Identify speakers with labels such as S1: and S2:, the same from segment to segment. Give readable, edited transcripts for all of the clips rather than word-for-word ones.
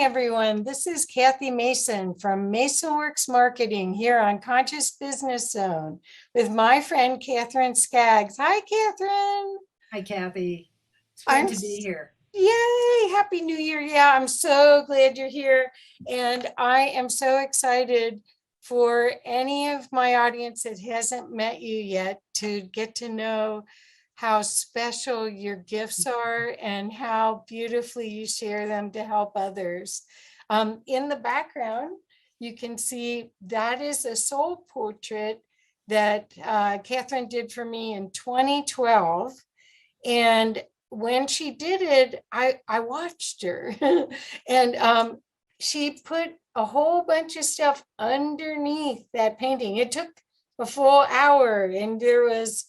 S1: everyone. This is Kathy Mason from MasonWorks Marketing here on Conscious Business Zone with my friend Katherine Skaggs. Hi, Katherine.
S2: Hi, Kathy. It's
S1: I'm
S2: great to be here.
S1: Yay, Happy New Year. Yeah, I'm so glad you're here. And I am so excited for any of my audience that hasn't met you yet to get to know how special your gifts are and how beautifully you share them to help others. In the background, you can see that is a soul portrait that Katherine did for me in 2012. And when she did it, I watched her and she put a whole bunch of stuff underneath that painting. It took a full hour and there was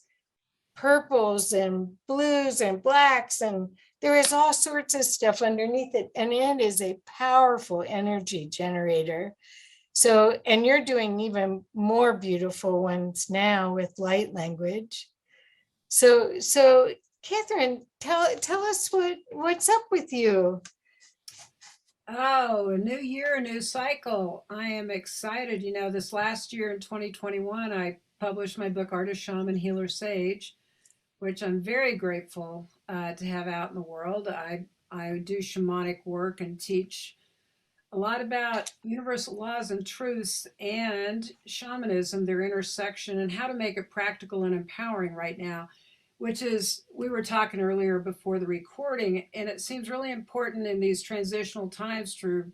S1: purples and blues and blacks and there is all sorts of stuff underneath it. And it is a powerful energy generator. So, and you're doing even more beautiful ones now with light language. So Katherine, tell us what's up with you.
S2: Oh, a new year, a new cycle. I am excited. This last year in 2021, I published my book, Artist Shaman Healer Sage, which I'm very grateful to have out in the world. I do shamanic work and teach a lot about universal laws and truths and shamanism, their intersection, and how to make it practical and empowering right now, which is, we were talking earlier before the recording, and it seems really important in these transitional times through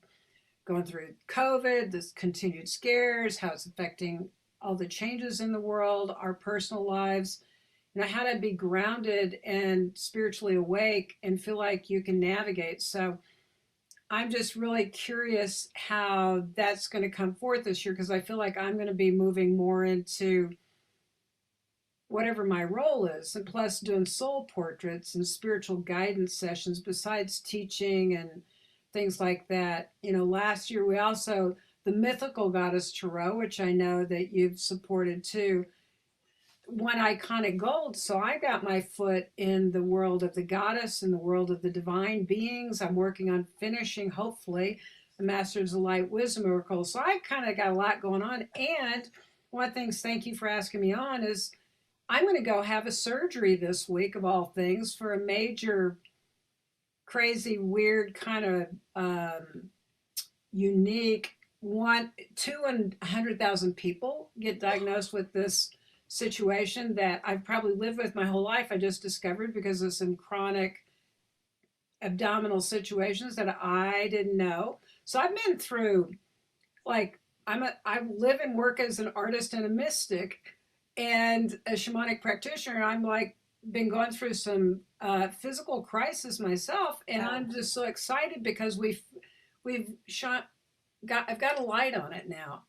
S2: going through COVID, this continued scares, how it's affecting all the changes in the world, our personal lives, how to be grounded and spiritually awake and feel like you can navigate. So I'm just really curious how that's going to come forth this year, because I feel like I'm going to be moving more into whatever my role is, and plus doing soul portraits and spiritual guidance sessions besides teaching and things like that. Last year we also, the mythical goddess Tarot, which I know that you've supported too, won iconic gold. So I got my foot in the world of the goddess and the world of the divine beings. I'm working on finishing, hopefully, the Masters of Light Wisdom Oracle. So I kind of got a lot going on. And one of the things, thank you for asking me on, is I'm going to go have a surgery this week, of all things, for a major, crazy, weird, kind of unique one. 200,000 people get diagnosed with this situation that I've probably lived with my whole life. I just discovered because of some chronic abdominal situations that I didn't know. So I've been through, like, I live and work as an artist and a mystic and a shamanic practitioner. I'm like been going through some physical crisis myself, and I'm just so excited because we've shot got I've got a light on it now,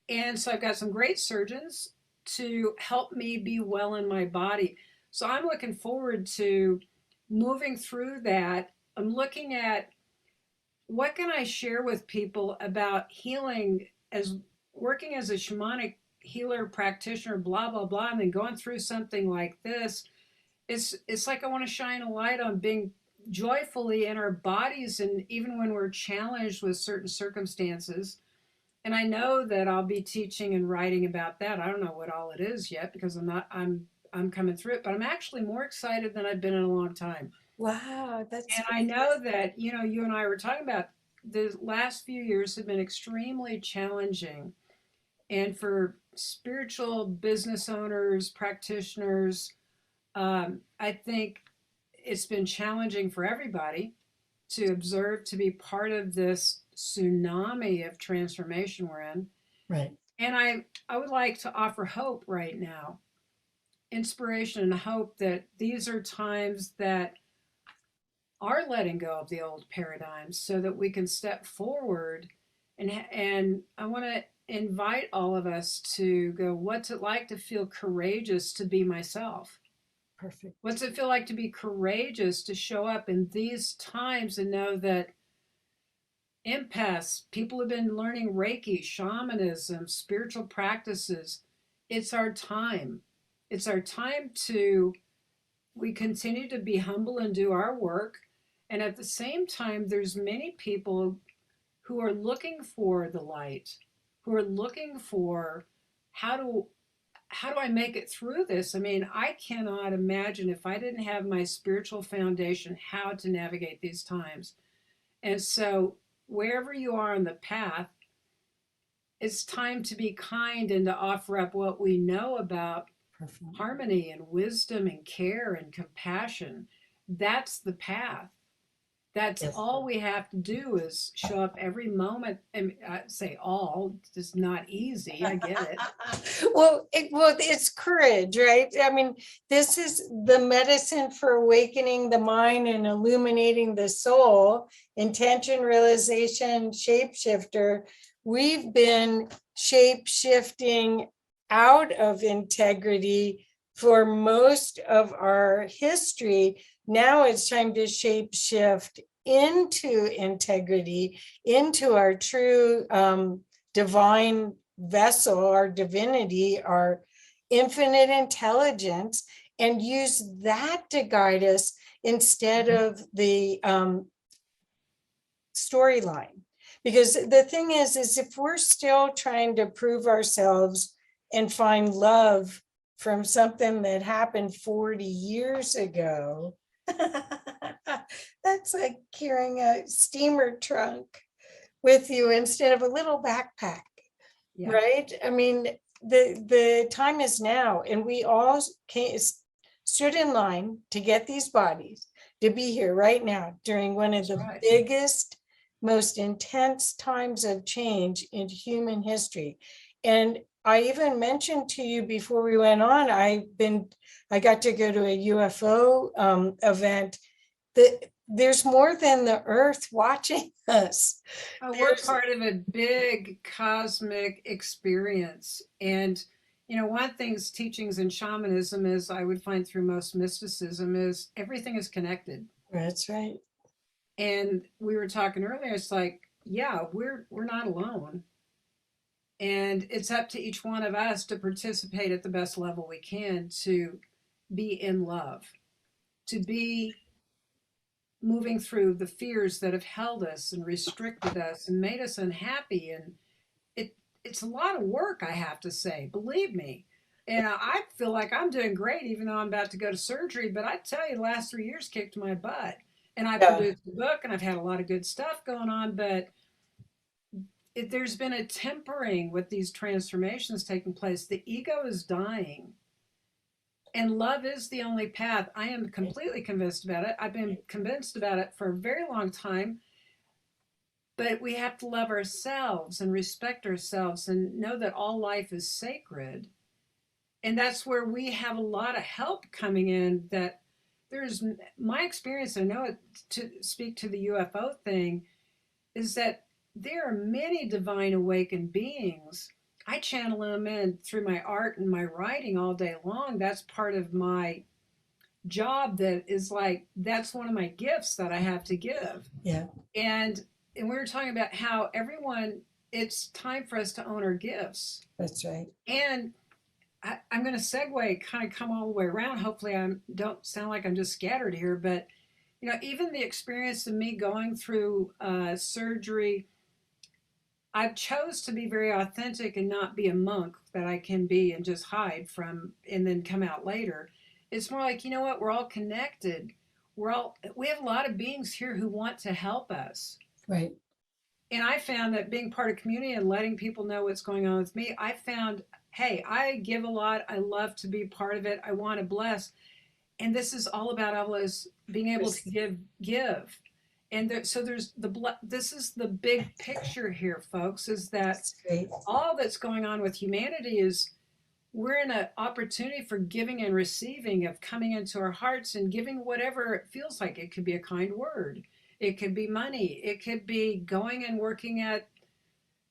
S2: and so I've got some great surgeons to help me be well in my body. So I'm looking forward to moving through that. I'm looking at what can I share with people about healing, as working as a shamanic healer practitioner, blah blah blah, and then going through something like this. It's like I want to shine a light on being joyfully in our bodies, and even when we're challenged with certain circumstances. And I know that I'll be teaching and writing about that. I don't know what all it is yet, because I'm coming through it, but I'm actually more excited than I've been in a long time.
S1: Wow, that's
S2: And I know that, you and I were talking about, the last few years have been extremely challenging. And for spiritual business owners, practitioners, I think it's been challenging for everybody to observe, to be part of this tsunami of transformation we're in.
S1: right.
S2: And I would like to offer hope right now, inspiration and hope, that these are times that are letting go of the old paradigms so that we can step forward. And I want to invite all of us to go, what's it like to feel courageous to be myself?
S1: Perfect.
S2: What's it feel like to be courageous to show up in these times and know that empaths, people have been learning Reiki, shamanism, spiritual practices, it's our time. It's our time to, we continue to be humble and do our work. And at the same time, there's many people who are looking for the light, who are looking for how do how do I make it through this? I mean, I cannot imagine if I didn't have my spiritual foundation how to navigate these times. And so, wherever you are on the path, it's time to be kind and to offer up what we know about
S1: Perfect.
S2: harmony and wisdom and care and compassion. That's the path. That's
S1: Yes.
S2: all we have to do is show up every moment. And I say all, it's just not easy. I get it.
S1: Well, it's courage, right? I mean, this is the medicine for awakening the mind and illuminating the soul. Intention, realization, shapeshifter. We've been shape shifting out of integrity for most of our history. Now it's time to shape shift into integrity, into our true divine vessel, our divinity, our infinite intelligence, and use that to guide us instead of the storyline. Because the thing is if we're still trying to prove ourselves and find love from something that happened 40 years ago, that's like carrying a steamer trunk with you instead of a little backpack.
S2: Yeah.
S1: Right? I mean, the time is now, and we all stood in line to get these bodies to be here right now during one of
S2: That's
S1: the
S2: right.
S1: biggest, most intense times of change in human history. And I even mentioned to you before we went on, I got to go to a UFO event. There's more than the earth watching us.
S2: We're
S1: There's
S2: part of a big cosmic experience. And, one thing's teachings in shamanism is I would find through most mysticism is everything is connected.
S1: That's right.
S2: And we were talking earlier, it's like, yeah, we're not alone. And it's up to each one of us to participate at the best level we can to be in love, to be moving through the fears that have held us and restricted us and made us unhappy. And it's a lot of work, I have to say, believe me. And I feel like I'm doing great, even though I'm about to go to surgery. But I tell you, the last 3 years kicked my butt. And I
S1: Yeah.
S2: produced a book and I've had a lot of good stuff going on. But there's been a tempering with these transformations taking place. The ego is dying. And love is the only path. I am completely convinced about it. I've been convinced about it for a very long time. But we have to love ourselves and respect ourselves and know that all life is sacred. And that's where we have a lot of help coming in. That there's my experience, I know it, to speak to the UFO thing, is that there are many divine awakened beings. I channel them in through my art and my writing all day long. That's part of my job, that is like, that's one of my gifts that I have to give.
S1: Yeah.
S2: And we were talking about how everyone, it's time for us to own our gifts.
S1: That's right.
S2: And I'm going to segue, kind of come all the way around. Hopefully, I don't sound like I'm just scattered here, but even the experience of me going through surgery, I've chose to be very authentic and not be a monk that I can be and just hide from and then come out later. It's more like, you know what? We're all connected. We have a lot of beings here who want to help us.
S1: Right.
S2: And I found that being part of community and letting people know what's going on with me, I found, hey, I give a lot. I love to be part of it. I want to bless. And this is all about always being able to give. And so there's this is the big picture here, folks, is that
S1: That's great.
S2: all that's going on with humanity is we're in an opportunity for giving and receiving, of coming into our hearts and giving whatever it feels like. It could be a kind word, it could be money, it could be going and working at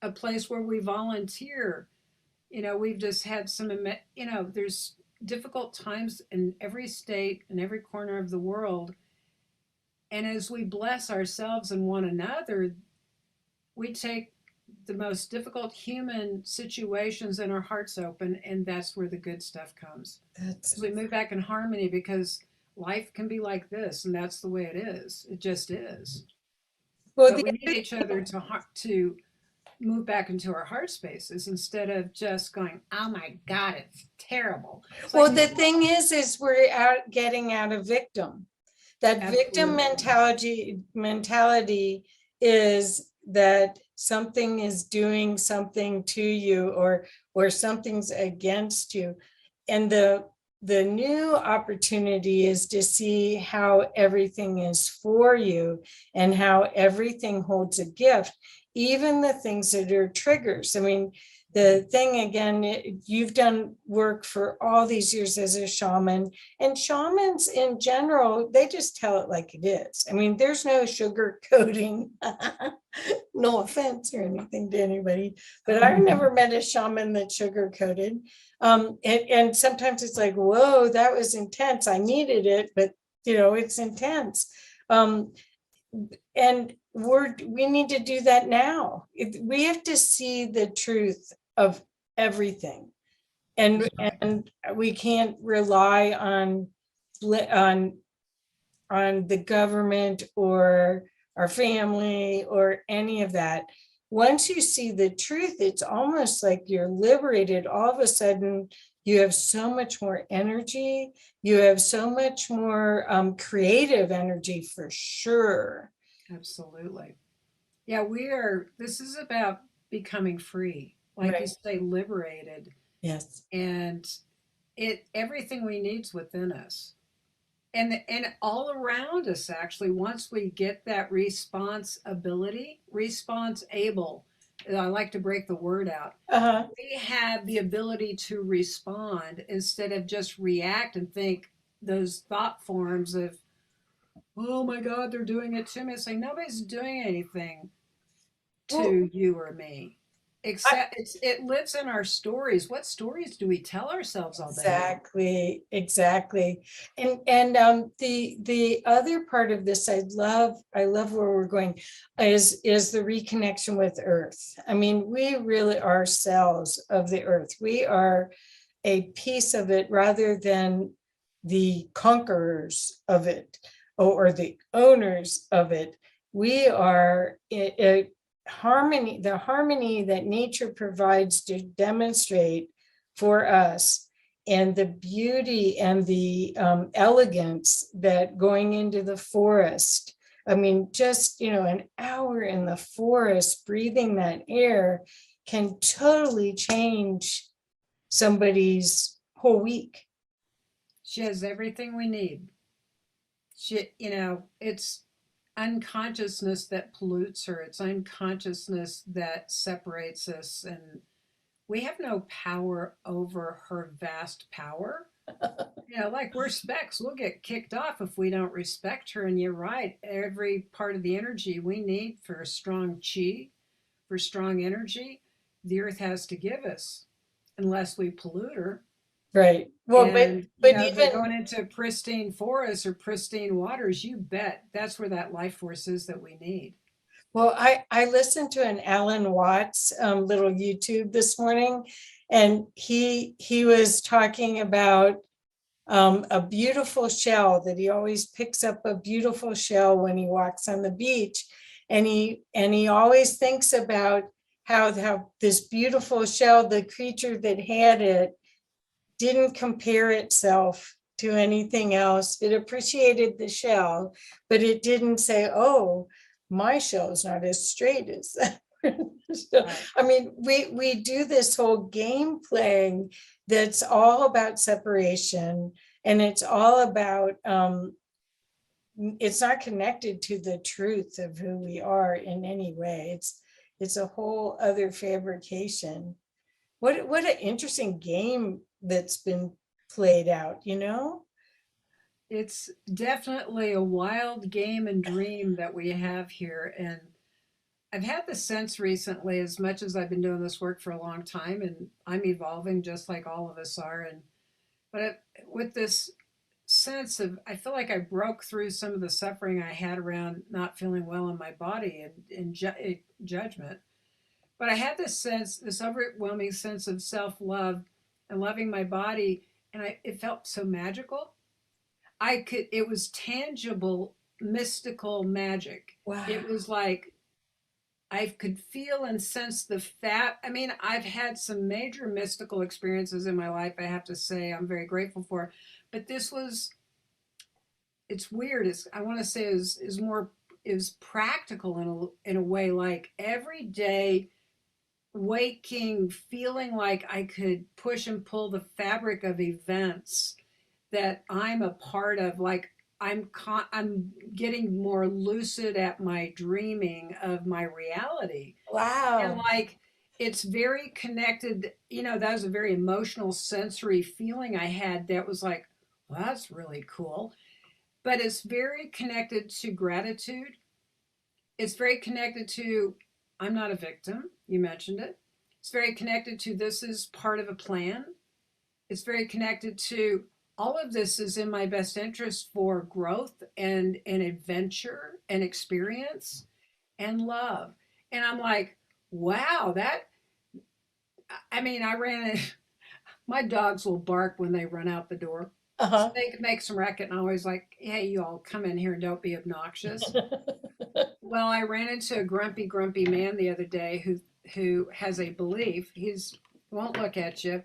S2: a place where we volunteer. We've just had some, there's difficult times in every state and every corner of the world. And as we bless ourselves and one another, we take the most difficult human situations and our hearts open, and that's where the good stuff comes.
S1: That's
S2: We move back in harmony, because life can be like this, and that's the way it is. It just is.
S1: Well,
S2: But
S1: the
S2: we need each other to move back into our heart spaces instead of just going, oh my God, it's terrible. It's
S1: well,
S2: like,
S1: the thing is we're out getting out of victim. That victim
S2: absolutely.
S1: mentality is that something is doing something to you, or something's against you. And the new opportunity is to see how everything is for you and how everything holds a gift, even the things that are triggers. I mean, the thing again, you've done work for all these years as a shaman, and shamans in general, they just tell it like it is. I mean, there's no sugar coating. No offense or anything to anybody, but I never met a shaman that sugar coated. And sometimes it's like, whoa, that was intense. I needed it, but it's intense. And we need to do that now. We have to see the truth of everything, and
S2: Right.
S1: and we can't rely on on the government or our family or any of that. Once you see the truth, it's almost like you're liberated. All of a sudden, you have so much more energy. You have so much more creative energy for sure.
S2: Absolutely. Yeah, this is about becoming free, like you
S1: Right.
S2: say, liberated.
S1: Yes.
S2: And everything we need's within us. And all around us, actually, once we get that response able, I like to break the word out.
S1: Uh-huh.
S2: We have the ability to respond instead of just react and think those thought forms of, oh my God, they're doing it to me. It's like nobody's doing anything
S1: Well,
S2: to you or me.
S1: I,
S2: Except it lives in our stories. What stories do we tell ourselves all day long?
S1: exactly. And the other part of this I love where we're going is the reconnection with earth. I mean, we really are cells of the earth. We are a piece of it rather than the conquerors of it, or the owners of it. We are a harmony, the harmony that nature provides to demonstrate for us, and the beauty and the elegance that going into the forest. I mean, just, an hour in the forest, breathing that air can totally change somebody's whole week.
S2: She has everything we need. It's unconsciousness that pollutes her. It's unconsciousness that separates us. And we have no power over her vast power. Like we're specks. We'll get kicked off if we don't respect her. And you're right. Every part of the energy we need for strong chi, for strong energy, the earth has to give us, unless we pollute her.
S1: Right. Well,
S2: And, but
S1: even
S2: going into pristine forests or pristine waters, you bet that's where that life force is that we need.
S1: well, I listened to an Alan Watts little YouTube this morning, and he was talking about a beautiful shell, that he always picks up a beautiful shell when he walks on the beach, and he always thinks about how this beautiful shell, the creature that had it, didn't compare itself to anything else. It appreciated the shell, but it didn't say, oh, my shell is not as straight as that. So,
S2: Right.
S1: I mean, we do this whole game playing that's all about separation, and it's all about it's not connected to the truth of who we are in any way. It's a whole other fabrication. What an interesting game that's been played out.
S2: It's definitely a wild game and dream that we have here. And I've had the sense recently, as much as I've been doing this work for a long time, and I'm evolving just like all of us are. With this sense of, I feel like I broke through some of the suffering I had around not feeling well in my body and judgment. But I had this sense, this overwhelming sense of self love and loving my body. And it felt so magical. It was tangible mystical magic.
S1: Wow.
S2: It was like I could feel and sense the fat. I mean, I've had some major mystical experiences in my life, I have to say, I'm very grateful for. But this was, it's weird. It's, I want to say is more, is practical in a way, like every day waking, feeling like I could push and pull the fabric of events that I'm a part of. Like I'm getting more lucid at my dreaming of my reality. And
S1: Wow.
S2: like it's very connected, you know, that was a very emotional sensory feeling I had that was like, well, that's really cool. But it's very connected to gratitude. It's very connected to I'm not a victim. You mentioned it. It's very connected to this is part of a plan. It's very connected to all of this is in my best interest for growth and adventure and experience and love. And I'm like, wow, that, I mean, I ran it. My dogs will bark when they run out the door. So
S1: Uh-huh.
S2: they can make some racket. And I always like, hey, you all come in here and don't be obnoxious. Well, I ran into a grumpy man the other day who has a belief. He's won't look at you.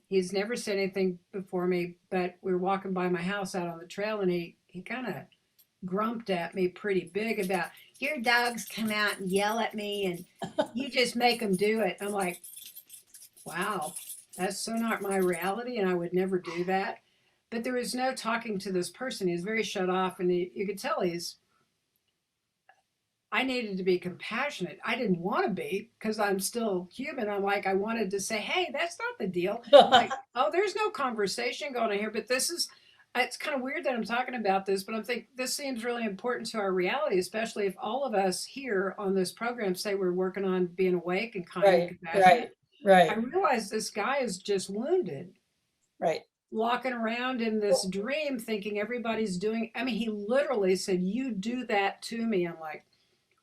S2: He's never said anything before me, but we were walking by my house out on the trail, and he kind of grumped at me pretty big about your dogs come out and yell at me, and you just make them do it. I'm like, wow, that's so not my reality, and I would never do that. But there was no talking to this person. He was very shut off, and you could tell I needed to be compassionate. I didn't want to be because I'm still human. I'm like, I wanted to say, hey, that's not the deal. Like, oh, there's no conversation going on here, but this is, it's kind of weird that I'm talking about this, but I'm thinking this seems really important to our reality, especially if all of us here on this program say we're working on being awake and kind and
S1: Right,
S2: compassionate.
S1: right,
S2: I
S1: right,
S2: realize this guy is just wounded,
S1: right.
S2: walking around in this dream thinking everybody's doing, I mean, he literally said, you do that to me. I'm like,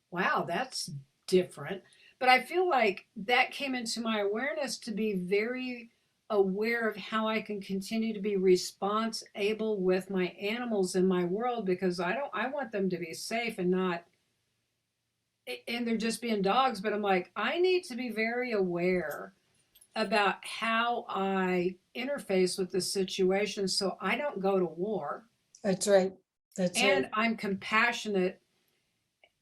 S2: wow, that's different. But I feel like that came into my awareness to be very aware of how I can continue to be response able with my animals in my world because I want them to be safe and not and they're just being dogs, but I'm like I need to be very aware about how I interface with the situation so I don't go to war
S1: That's right. That's right.
S2: and I'm compassionate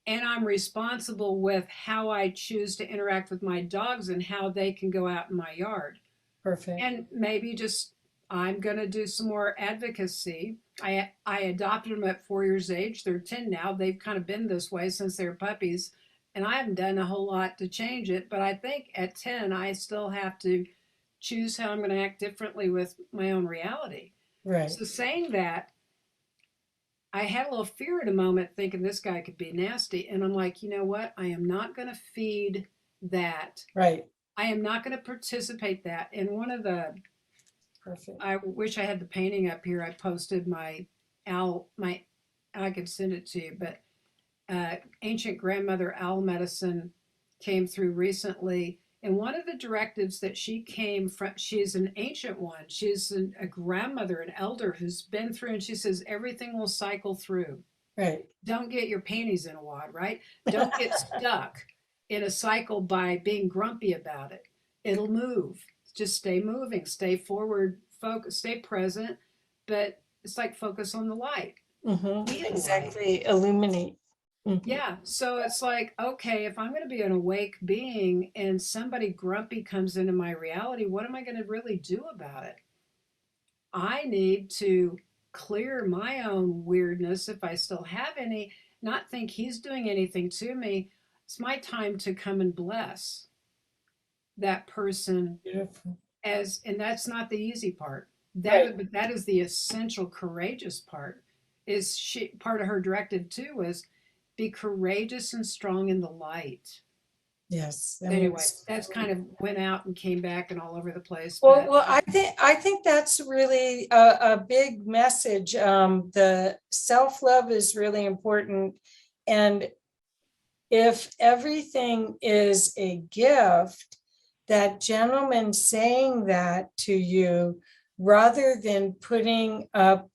S2: and I'm responsible with how I choose to interact with my dogs and how they can go out in my yard.
S1: Perfect.
S2: And maybe just I'm going to do some more advocacy. I adopted them at 4 years age. They're 10 now. They've kind of been this way since they were puppies. And I haven't done a whole lot to change it. But I think at 10, I still have to choose how I'm going to act differently with my own reality.
S1: Right,
S2: So saying that, I had a little fear at a moment thinking this guy could be nasty. And I'm like, you know what? I am not going to feed that.
S1: right.
S2: I am not going to participate that. And one of the,
S1: Perfect.
S2: I wish I had the painting up here. I posted my owl, I could send it to you, but ancient grandmother owl medicine came through recently. And one of the directives that she came from, she's an ancient one. She's a grandmother, an elder who's been through, and she says everything will cycle through.
S1: Right.
S2: Don't get your panties in a wad, right? Don't get stuck in a cycle by being grumpy about it. It'll move. Just stay moving, stay forward, focus, stay present, but it's like focus on the light. Be the light.
S1: Exactly. Illuminate. Mhm.
S2: Yeah. So it's like, okay, if I'm going to be an awake being and somebody grumpy comes into my reality, what am I going to really do about it? I need to clear my own weirdness if I still have any, not think he's doing anything to me. It's my time to come and bless that person
S1: Beautiful.
S2: as, and that's not the easy part.
S1: Right.
S2: But that is the essential courageous part. Is she part of her directive too was be courageous and strong in the light.
S1: Yes. That
S2: Anyway,
S1: makes.
S2: that's kind of went out and came back and all over the place.
S1: Well,
S2: But
S1: I think that's really a big message. The self-love is really important, and if everything is a gift, that gentleman saying that to you, rather than putting up,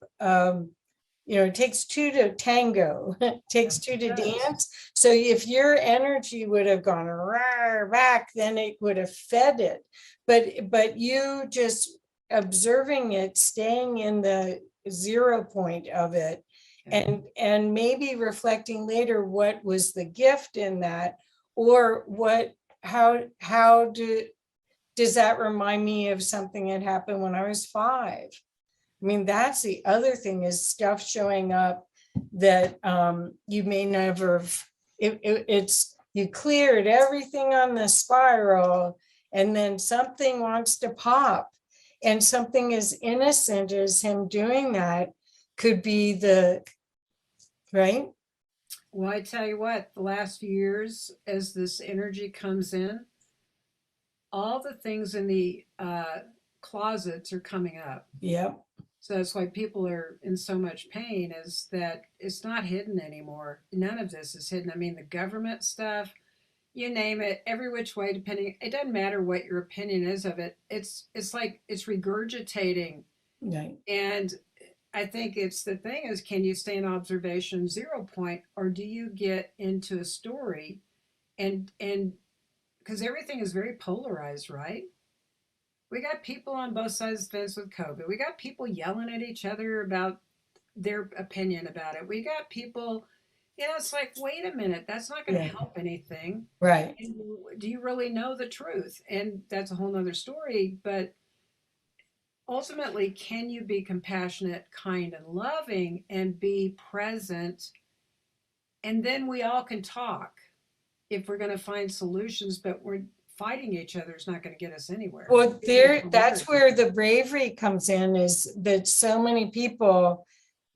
S1: it takes two to tango, it takes two to
S2: It does.
S1: dance. So if your energy would have gone back, then it would have fed it. But you just observing it, staying in the 0 point of it, and maybe reflecting later what was the gift in that, or how does that remind me of something that happened when I was 5? I mean, that's the other thing, is stuff showing up that you may never, it's, you cleared everything on the spiral, and then something wants to pop, and something as innocent as him doing that could be the, right?
S2: Well, I tell you what, the last few years, as this energy comes in, all the things in the closets are coming up.
S1: Yep.
S2: So that's why people are in so much pain, is that it's not hidden anymore. None of this is hidden. I mean, the government stuff, you name it, every which way, depending, it doesn't matter what your opinion is of it. It's like it's regurgitating.
S1: Right.
S2: And I think it's the thing is, can you stay in observation 0 point, or do you get into a story and because everything is very polarized, right? We got people on both sides of the fence with COVID. We got people yelling at each other about their opinion about it. We got people, it's like, wait a minute, that's not going to help anything.
S1: Right.
S2: And do you really know the truth? And that's a whole nother story. But ultimately, can you be compassionate, kind, and loving and be present? And then we all can talk if we're going to find solutions, but we're fighting each other is not going to get us anywhere.
S1: Well, that's where the bravery comes in, is that so many people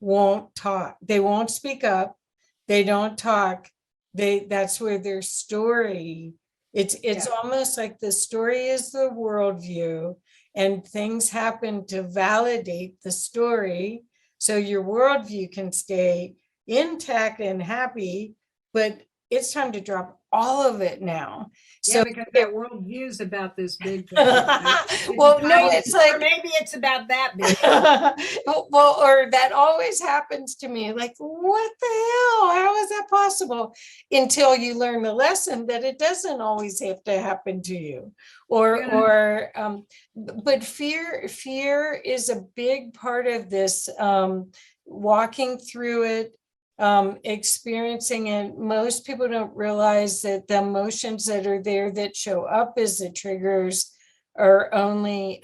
S1: won't talk. They won't speak up. They don't talk. That's where their story, it's almost like the story is the worldview, and things happen to validate the story. So your worldview can stay intact and happy, but it's time to drop all of it now.
S2: So, yeah, because that worldview is about this big thing. Right?
S1: Well, no, it's like,
S2: or maybe it's about that big.
S1: Well, or that always happens to me. Like, what the hell? How is that possible? Until you learn the lesson that it doesn't always have to happen to you. But fear is a big part of this. Walking through it, experiencing it. Most people don't realize that the emotions that are there that show up as the triggers are only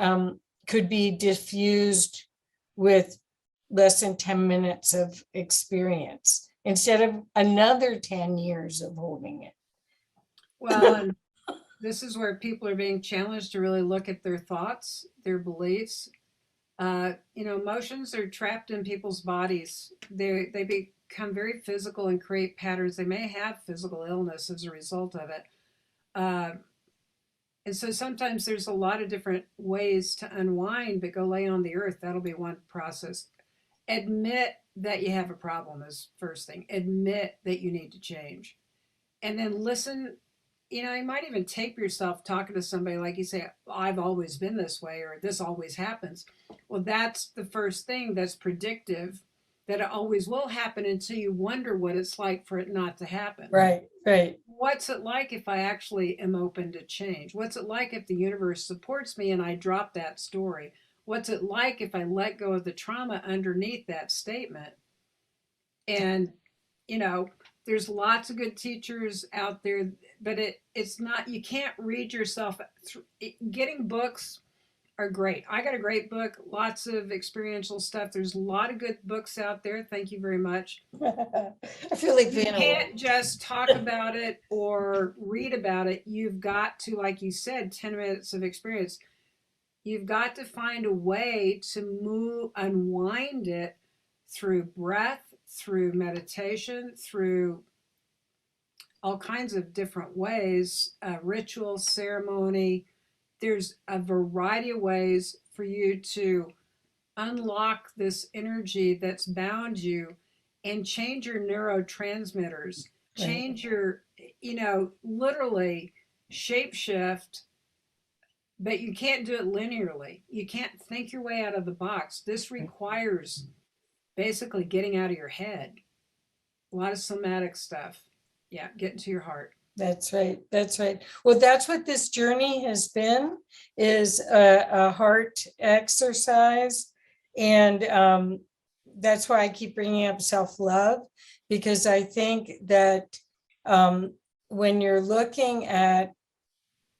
S1: could be diffused with less than 10 minutes of experience instead of another 10 years of holding it.
S2: Well, and this is where people are being challenged to really look at their thoughts, their beliefs. Emotions are trapped in people's bodies. They become very physical and create patterns. They may have physical illness as a result of it. And so sometimes there's a lot of different ways to unwind, but go lay on the earth. That'll be one process. Admit that you have a problem is first thing. Admit that you need to change. And then listen. You might even tape yourself talking to somebody, like you say, I've always been this way, or this always happens. Well, that's the first thing that's predictive, that it always will happen until you wonder what it's like for it not to happen.
S1: Right.
S2: What's it like if I actually am open to change? What's it like if the universe supports me and I drop that story? What's it like if I let go of the trauma underneath that statement? And, there's lots of good teachers out there, but it's not, you can't read yourself through. Getting books are great. I got a great book, lots of experiential stuff. There's a lot of good books out there. Thank you very much.
S1: I feel like
S2: you can't just talk about it or read about it. You've got to, like you said, 10 minutes of experience. You've got to find a way to unwind it through breath, through meditation, through all kinds of different ways, ritual, ceremony. There's a variety of ways for you to unlock this energy that's bound you and change your neurotransmitters, change your, literally shapeshift, but you can't do it linearly. You can't think your way out of the box. This requires basically getting out of your head. A lot of somatic stuff. Yeah, get into your heart.
S1: That's right. That's right. Well, that's what this journey has been, is a heart exercise. And that's why I keep bringing up self-love, because I think that when you're looking at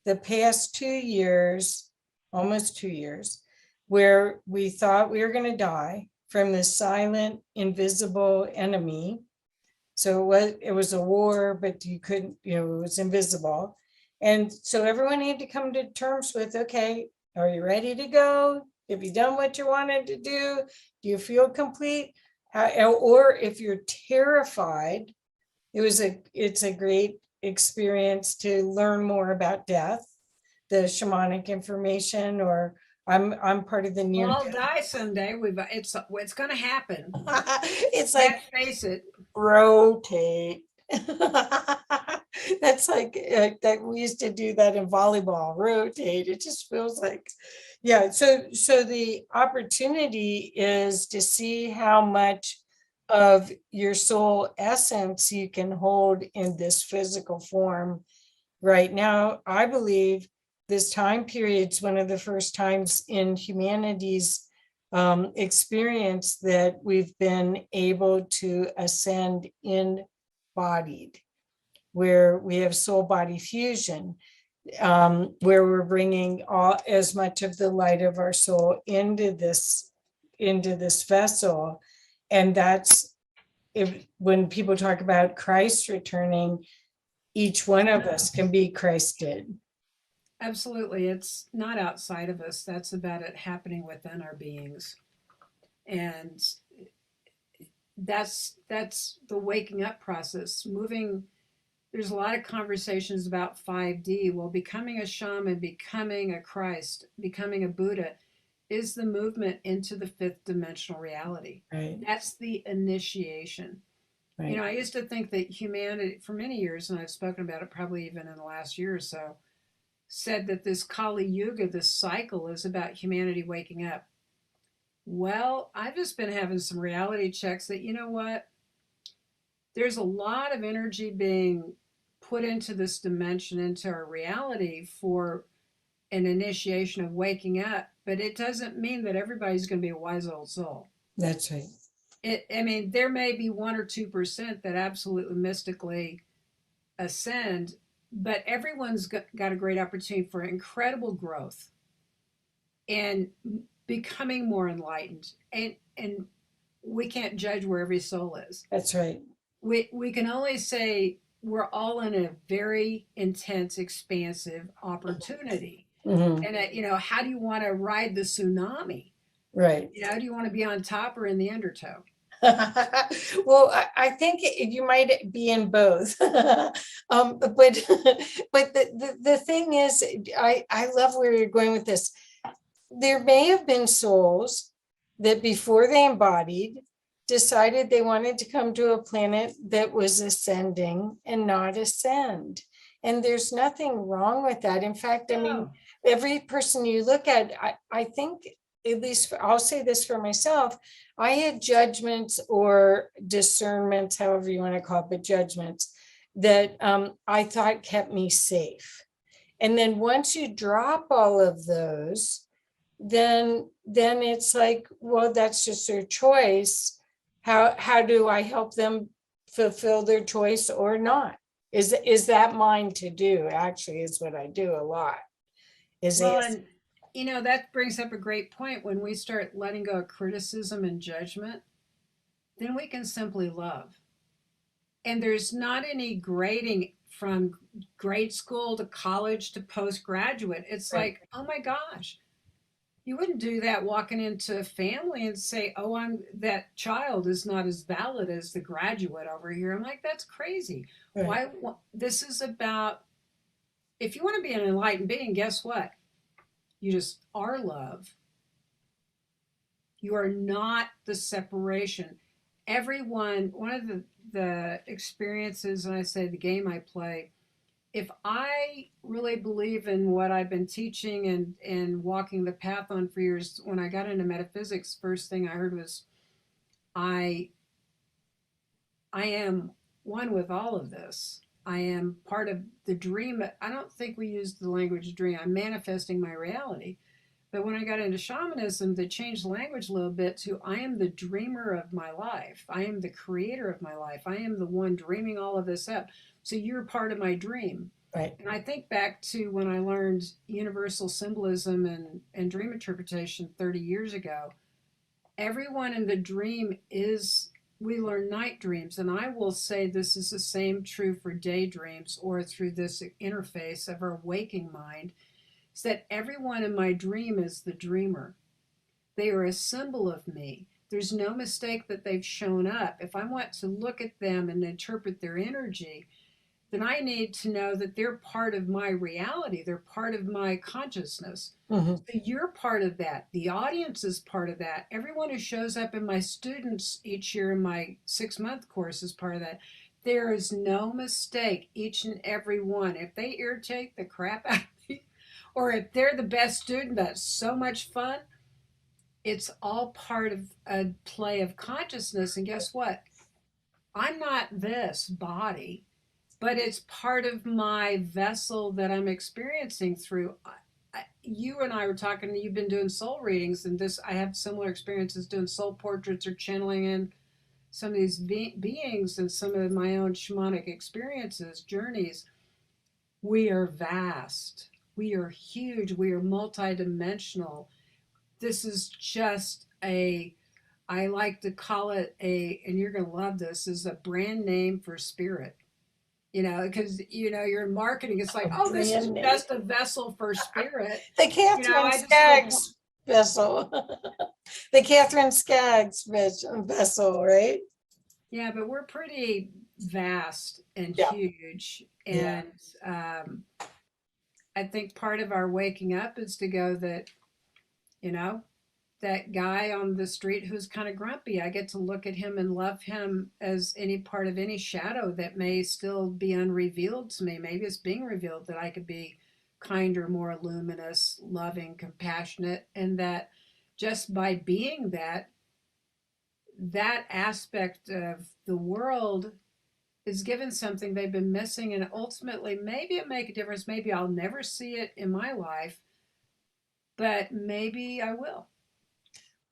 S1: the past 2 years, almost 2 years, where we thought we were going to die from this silent, invisible enemy. So it was a war, but you couldn't, it was invisible. And so everyone had to come to terms with, okay, are you ready to go? Have you done what you wanted to do? Do you feel complete? Or if you're terrified, it's a great experience to learn more about death, the shamanic information, or I'm part of the
S2: We'll
S1: near
S2: all
S1: death.
S2: die someday. It's going to happen.
S1: It's like,
S2: Let's face it.
S1: rotate. That's like that we used to do that in volleyball, rotate. It just feels like, yeah. So the opportunity is to see how much of your soul essence you can hold in this physical form right now. I believe this time period is one of the first times in humanity's experience that we've been able to ascend embodied, where we have soul body fusion, where we're bringing all as much of the light of our soul into this vessel. And that's, if when people talk about Christ returning, each one of us can be Christed.
S2: Absolutely. It's not outside of us. That's about it happening within our beings. And that's the waking up process. Moving, there's a lot of conversations about 5D. Well, becoming a shaman, becoming a Christ, becoming a Buddha is the movement into the fifth dimensional reality.
S1: Right.
S2: That's the initiation.
S1: Right.
S2: I used to think that humanity, for many years, and I've spoken about it probably even in the last year or so, said that this Kali Yuga, this cycle, is about humanity waking up. Well, I've just been having some reality checks that, you know what? There's a lot of energy being put into this dimension, into our reality for an initiation of waking up, but it doesn't mean that everybody's going to be a wise old soul.
S1: That's right.
S2: I mean, there may be 1 or 2% that absolutely mystically ascend, but everyone's got a great opportunity for incredible growth and becoming more enlightened. And we can't judge where every soul is.
S1: That's right.
S2: We can only say we're all in a very intense, expansive opportunity.
S1: Mm-hmm.
S2: And how do you want to ride the tsunami?
S1: Right.
S2: Do you want to be on top or in the undertow?
S1: Well, I think you might be in both. But the thing is, I love where you're going with this. There may have been souls that before they embodied decided they wanted to come to a planet that was ascending and not ascend. And there's nothing wrong with that. In fact, I mean, every person you look at, I think, at least I'll say this for myself, I had judgments or discernments, however you want to call it, but judgments that I thought kept me safe. And then once you drop all of those, then it's like, well, that's just their choice. How do I help them fulfill their choice or not? Is that mine to do? Actually, is what I do a lot.
S2: And that brings up a great point. When we start letting go of criticism and judgment, then we can simply love. And there's not any grading from grade school to college to postgraduate. It's
S1: Right.
S2: like, oh my gosh, you wouldn't do that walking into a family and say, oh, that child is not as valid as the graduate over here. I'm like, that's crazy.
S1: Right.
S2: Why? This is about, if you want to be an enlightened being, guess what? You just are love. You are not the separation. Everyone, one of the experiences, and I say the game I play, if I really believe in what I've been teaching and walking the path on for years, when I got into metaphysics, first thing I heard was I I am one with all of this. I am part of the dream. I don't think we use the language dream. I'm manifesting my reality. But when I got into shamanism, they changed the language a little bit to I am the dreamer of my life. I am the creator of my life. I am the one dreaming all of this up. So you're part of my dream.
S1: Right.
S2: And I think back to when I learned universal symbolism and dream interpretation 30 years ago. Everyone in the dream is, we learn night dreams. And I will say this is the same true for daydreams or through this interface of our waking mind, is that everyone in my dream is the dreamer. They are a symbol of me. There's no mistake that they've shown up. If I want to look at them and interpret their energy, then I need to know that they're part of my reality. They're part of my consciousness.
S1: Mm-hmm.
S2: So you're part of that. The audience is part of that. Everyone who shows up in my students each year in my 6-month course is part of that. There is no mistake, each and every one. If they irritate the crap out of me, or if they're the best student, that's so much fun. It's all part of a play of consciousness. And guess what? I'm not this body, but it's part of my vessel that I'm experiencing through. You and I were talking, you've been doing soul readings, and this, I have similar experiences doing soul portraits or channeling in some of these beings and some of my own shamanic experiences, journeys. We are vast. We are huge. We are multidimensional. This is just a, I like to call it a, and you're going to love this, is a brand name for spirit. Because, you're in marketing, it's like, oh, this is just a vessel for spirit.
S1: The Katherine Skaggs vessel. The Katherine Skaggs vessel, right?
S2: Yeah, but we're pretty vast and huge. And I think part of our waking up is to go that, that guy on the street who's kind of grumpy, I get to look at him and love him as any part of any shadow that may still be unrevealed to me. Maybe it's being revealed that I could be kinder, more luminous, loving, compassionate, and that just by being that aspect of the world is given something they've been missing, and ultimately maybe it make a difference. Maybe I'll never see it in my life, but maybe I will.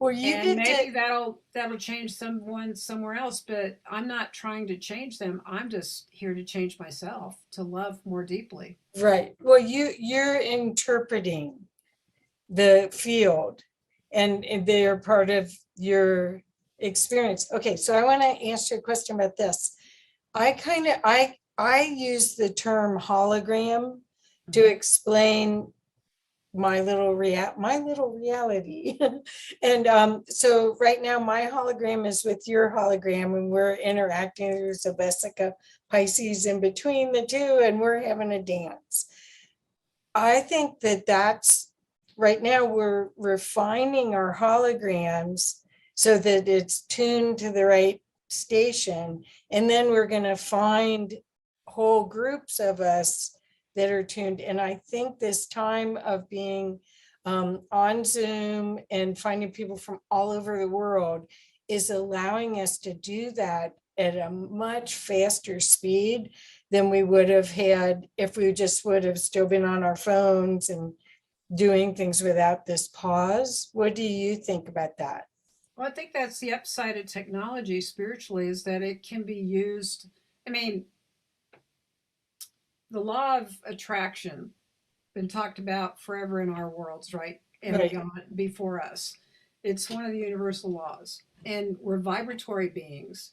S1: Well, you
S2: and
S1: get
S2: maybe
S1: to,
S2: that'll change someone somewhere else, but I'm not trying to change them. I'm just here to change myself, to love more deeply.
S1: right. Well, you're interpreting the field, and they're part of your experience. Okay, so I want to answer a question about this. I use the term hologram to explain my little reality. And so right now my hologram is with your hologram, and we're interacting. There's a Vesica Pisces in between the two, and we're having a dance. I think that's right now we're refining our holograms so that it's tuned to the right station, and then we're going to find whole groups of us that are tuned. And I think this time of being on Zoom and finding people from all over the world is allowing us to do that at a much faster speed than we would have had if we just would have still been on our phones and doing things without this pause. What do you think about that?
S2: Well, I think that's the upside of technology spiritually, is that it can be used. I mean, the law of attraction been talked about forever in our worlds, right? And
S1: Right.
S2: beyond, before us. It's one of the universal laws. And we're vibratory beings.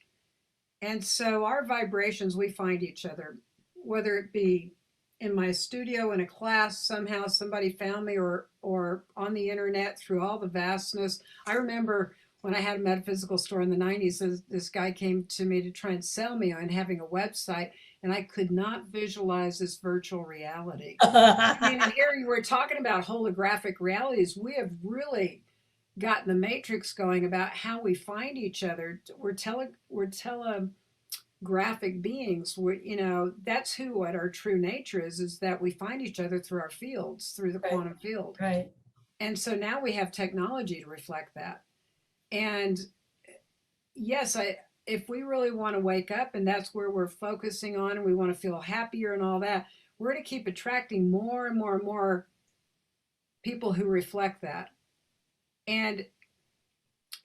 S2: And so our vibrations, we find each other, whether it be in my studio, in a class, somehow somebody found me, or on the internet through all the vastness. I remember when I had a metaphysical store in the 90s, this guy came to me to try and sell me on having a website, and I could not visualize this virtual reality. I mean, and here you were talking about holographic realities. We have really gotten the matrix going about how we find each other. We're telegraphic beings. That's what our true nature is that we find each other through our fields, through the quantum field.
S1: Right.
S2: And so now we have technology to reflect that. And yes, if we really want to wake up and that's where we're focusing on and we want to feel happier and all that, we're to keep attracting more and more and more people who reflect that. And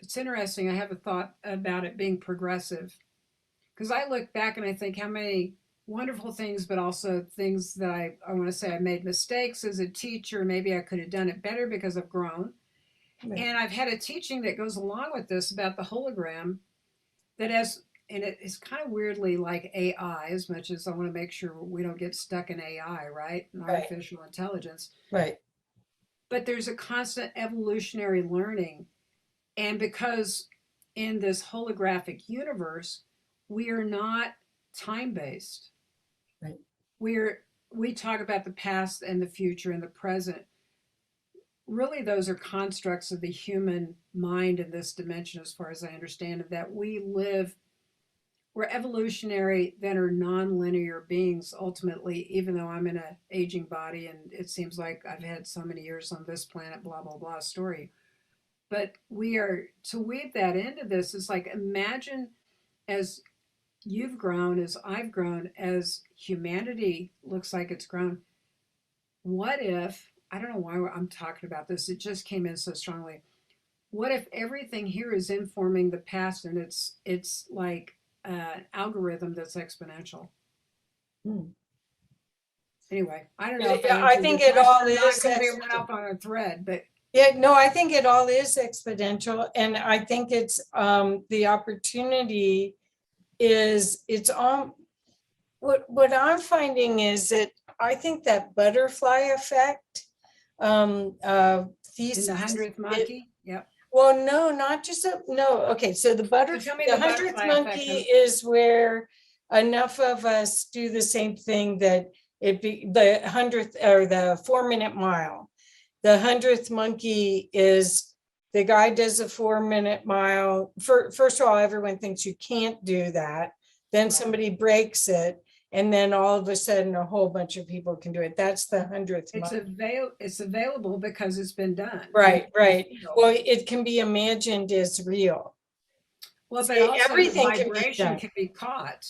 S2: it's interesting. I have a thought about it being progressive because I look back and I think how many wonderful things, but also things that I want to say I made mistakes as a teacher. Maybe I could have done it better because I've grown.
S1: Right.
S2: And I've had a teaching that goes along with this about the hologram that as, and it is kind of weirdly like AI, as much as I want to make sure we don't get stuck in AI, right? And
S1: Right.
S2: artificial intelligence.
S1: Right.
S2: But there's a constant evolutionary learning. And because in this holographic universe, we are not time based.
S1: Right.
S2: We talk about the past and the future and the present. Really, those are constructs of the human mind in this dimension, as far as I understand it, that we live, we're evolutionary, then are non-linear beings ultimately, even though I'm in an aging body and it seems like I've had so many years on this planet, blah, blah, blah story. But we are, to weave that into this is like, imagine as you've grown, as I've grown, as humanity looks like it's grown. What if, I don't know why I'm talking about this, it just came in so strongly. What if everything here is informing the past and it's like an algorithm that's exponential?
S1: Hmm.
S2: Anyway, I don't know if I
S1: I
S2: answered
S1: think
S2: your
S1: it all
S2: question or not
S1: is
S2: because we went off on a thread, but
S1: yeah, no, I think it all is exponential. And I think it's the opportunity is it's on what I'm finding is that I think that butterfly effect
S2: in the
S1: thesis.
S2: 100th monkey, yep.
S1: Well, no, not just no. Okay, so
S2: So tell me
S1: the
S2: the
S1: 100th
S2: butterfly effect.
S1: monkey is where enough of us do the same thing that it be the 100th or the 4-minute mile. The 100th monkey is the guy does a 4-minute mile. First of all, everyone thinks you can't do that. Then somebody breaks it. And then all of a sudden, a whole bunch of people can do it. That's the 100th monkey.
S2: It's available because it's been done.
S1: Right, right. Well, it can be imagined as real.
S2: Well, but
S1: See,
S2: also the
S1: everything can be
S2: vibration
S1: done.
S2: can be caught.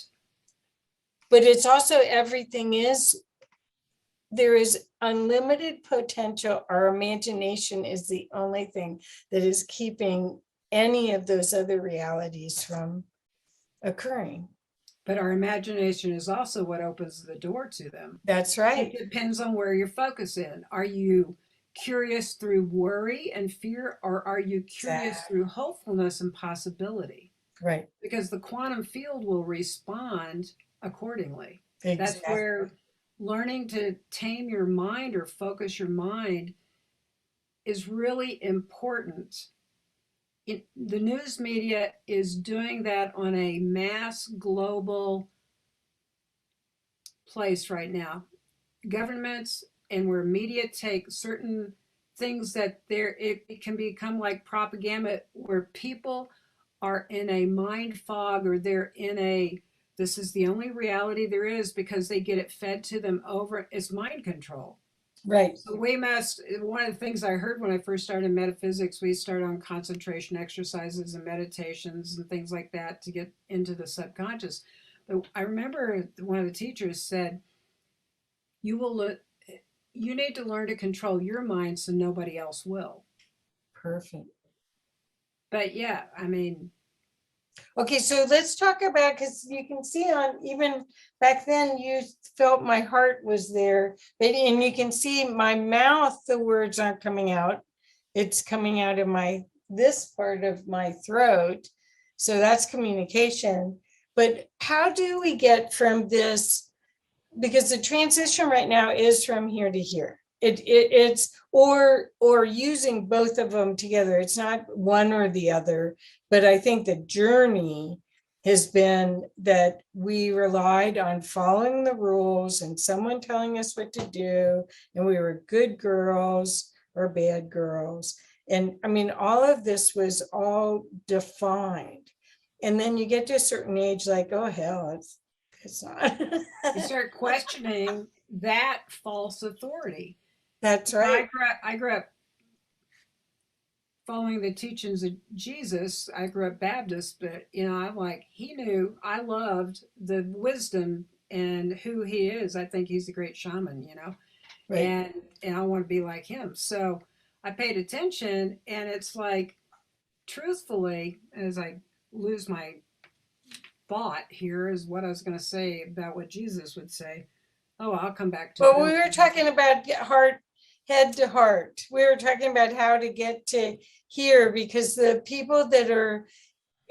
S1: But it's also everything is, there is unlimited potential. Our imagination is the only thing that is keeping any of those other realities from occurring.
S2: But our imagination is also what opens the door to them.
S1: That's right.
S2: It depends on where your focus is. Are you curious through worry and fear, or are you curious through hopefulness and possibility?
S1: Right.
S2: Because the quantum field will respond accordingly.
S1: Exactly.
S2: That's where learning to tame your mind or focus your mind is really important. The news media is doing that on a mass global place right now. Governments and where media take certain things that it can become like propaganda where people are in a mind fog or they're in a this is the only reality there is because they get it fed to them over it's mind control.
S1: Right.
S2: So we must, one of the things I heard when I first started metaphysics, we start on concentration exercises and meditations and things like that to get into the subconscious. But I remember one of the teachers said, you will look, you need to learn to control your mind so nobody else will.
S1: Perfect.
S2: But yeah, I mean,
S1: okay, so let's talk about, because you can see on even back then you felt my heart was there, but and you can see my mouth, the words aren't coming out. It's coming out of my this part of my throat. So that's communication. But how do we get from this? Because the transition right now is from here to here. It's or using both of them together. It's not one or the other, but I think the journey has been that we relied on following the rules and someone telling us what to do, and we were good girls or bad girls. And I mean, all of this was all defined. And then you get to a certain age, like, oh hell, it's not.
S2: you start questioning that false authority.
S1: That's right.
S2: I grew up following the teachings of Jesus. I grew up Baptist, but I'm like, he knew I loved the wisdom and who he is. I think he's a great shaman.
S1: Right.
S2: And I want to be like him. So I paid attention, and it's like, truthfully, as I lose my thought here, is what I was going to say about what Jesus would say. Oh, I'll come back to
S1: Well,
S2: Bill.
S1: we were talking about head to heart. We were talking about how to get to here, because the people that are,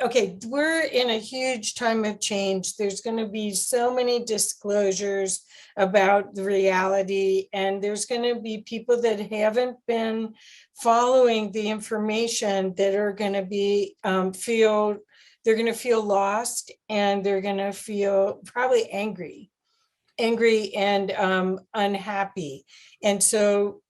S1: okay, we're in a huge time of change. There's going to be so many disclosures about the reality, and there's going to be people that haven't been following the information that are going to be they're going to feel lost, and they're going to feel probably angry and unhappy. And so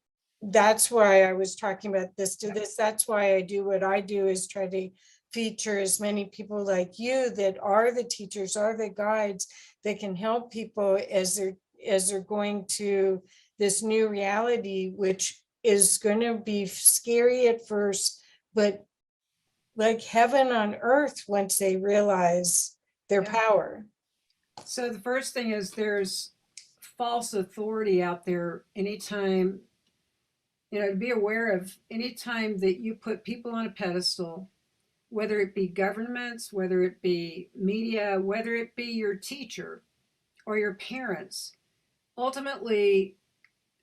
S1: that's why I was talking about this to this. That's why I do what I do, is try to feature as many people like you that are the teachers, are the guides, that can help people as they're going to this new reality, which is going to be scary at first, but like heaven on earth once they realize their
S2: Yeah.
S1: power.
S2: So the first thing is, there's false authority out there. Anytime, to be aware of, anytime that you put people on a pedestal, whether it be governments, whether it be media, whether it be your teacher or your parents, ultimately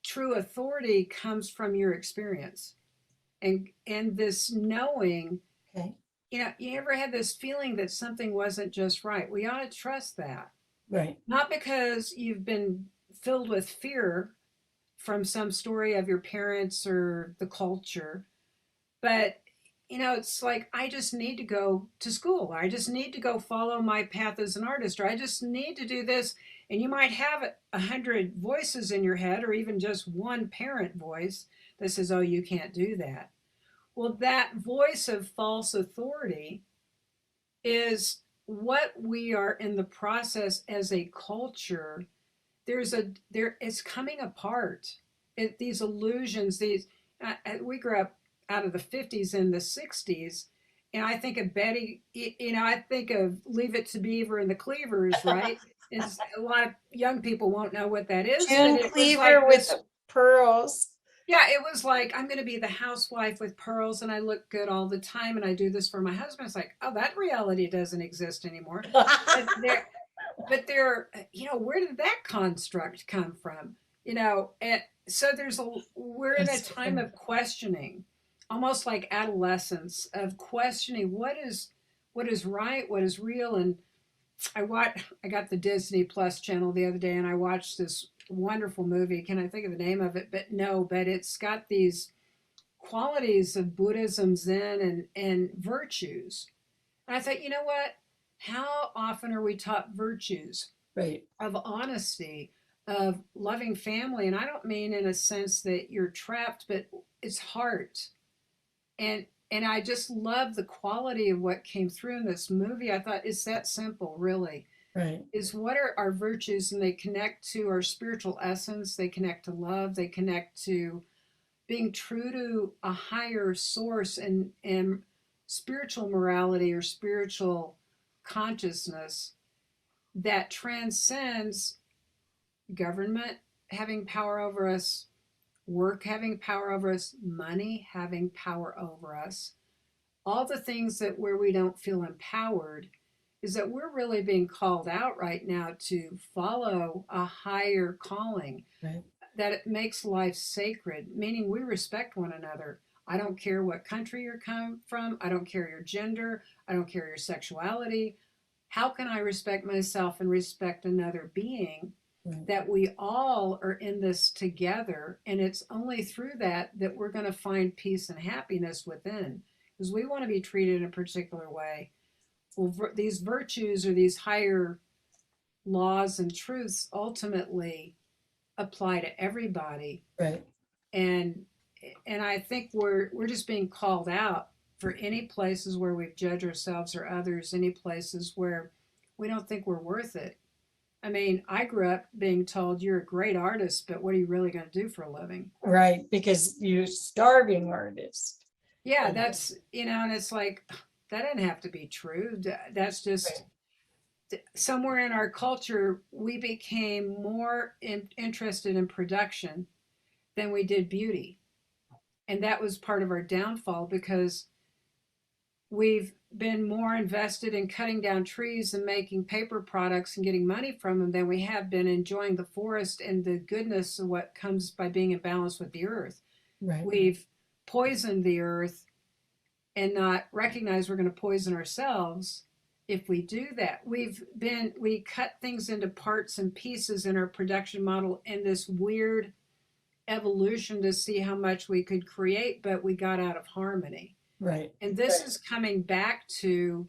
S2: true authority comes from your experience. And this knowing,
S1: Okay.
S2: you ever had this feeling that something wasn't just right? We ought to trust that.
S1: Right.
S2: Not because you've been filled with fear from some story of your parents or the culture, but it's like, I just need to go to school. I just need to go follow my path as an artist, or I just need to do this. And you might have 100 voices in your head, or even just one parent voice that says, oh, you can't do that. Well, that voice of false authority is what we are in the process as a culture. It's coming apart. These illusions, we grew up out of the 50s and the 60s, and I think of Betty, I think of Leave It to Beaver and the Cleavers, right? And a lot of young people won't know what that is, but
S1: June
S2: it was
S1: Cleaver
S2: like
S1: with
S2: this.
S1: the pearls.
S2: Yeah, it was like, I'm going to be the housewife with pearls, and I look good all the time, and I do this for my husband. It's like, oh, that reality doesn't exist anymore. But they're, where did that construct come from? And so we're in a time of questioning, almost like adolescence, of questioning what is right, what is real. And I got the Disney Plus channel the other day, and I watched this wonderful movie. Can I think of the name of it? But no, but it's got these qualities of Buddhism, Zen, and virtues. And I thought, you know what? How often are we taught virtues
S1: Right.
S2: of honesty, of loving family? And I don't mean in a sense that you're trapped, but it's heart. And I just love the quality of what came through in this movie. I thought, it's that simple, really.
S1: Right.
S2: Is what are our virtues, and they connect to our spiritual essence, they connect to love, they connect to being true to a higher source, and spiritual morality or spiritual consciousness that transcends government having power over us, work having power over us, money having power over us. All the things that where we don't feel empowered, is that we're really being called out right now to follow a higher calling.
S1: Right.
S2: That it makes life sacred, meaning we respect one another. I don't care what country you're come from. I don't care your gender. I don't care your sexuality. How can I respect myself and respect another being?
S1: Right.
S2: That we all are in this together, and it's only through that we're going to find peace and happiness within, because we want to be treated in a particular way. Well, these virtues, or these higher laws and truths, ultimately apply to everybody.
S1: Right.
S2: and and I think we're just being called out for any places where we've judged ourselves or others, any places where we don't think we're worth it. I mean, I grew up being told, you're a great artist, but what are you really going to do for a living?
S1: Right. Because you're starving artist.
S2: Yeah, that's, and it's like, that didn't have to be true. That's just
S1: Right.
S2: somewhere in our culture, we became more interested in production than we did beauty. And that was part of our downfall because we've been more invested in cutting down trees and making paper products and getting money from them than we have been enjoying the forest and the goodness of what comes by being in balance with the earth.
S1: Right.
S2: We've poisoned the earth and not recognize we're going to poison ourselves if we do that. We cut things into parts and pieces in our production model in this weird evolution to see how much we could create, but we got out of harmony.
S1: Right.
S2: And this is coming back to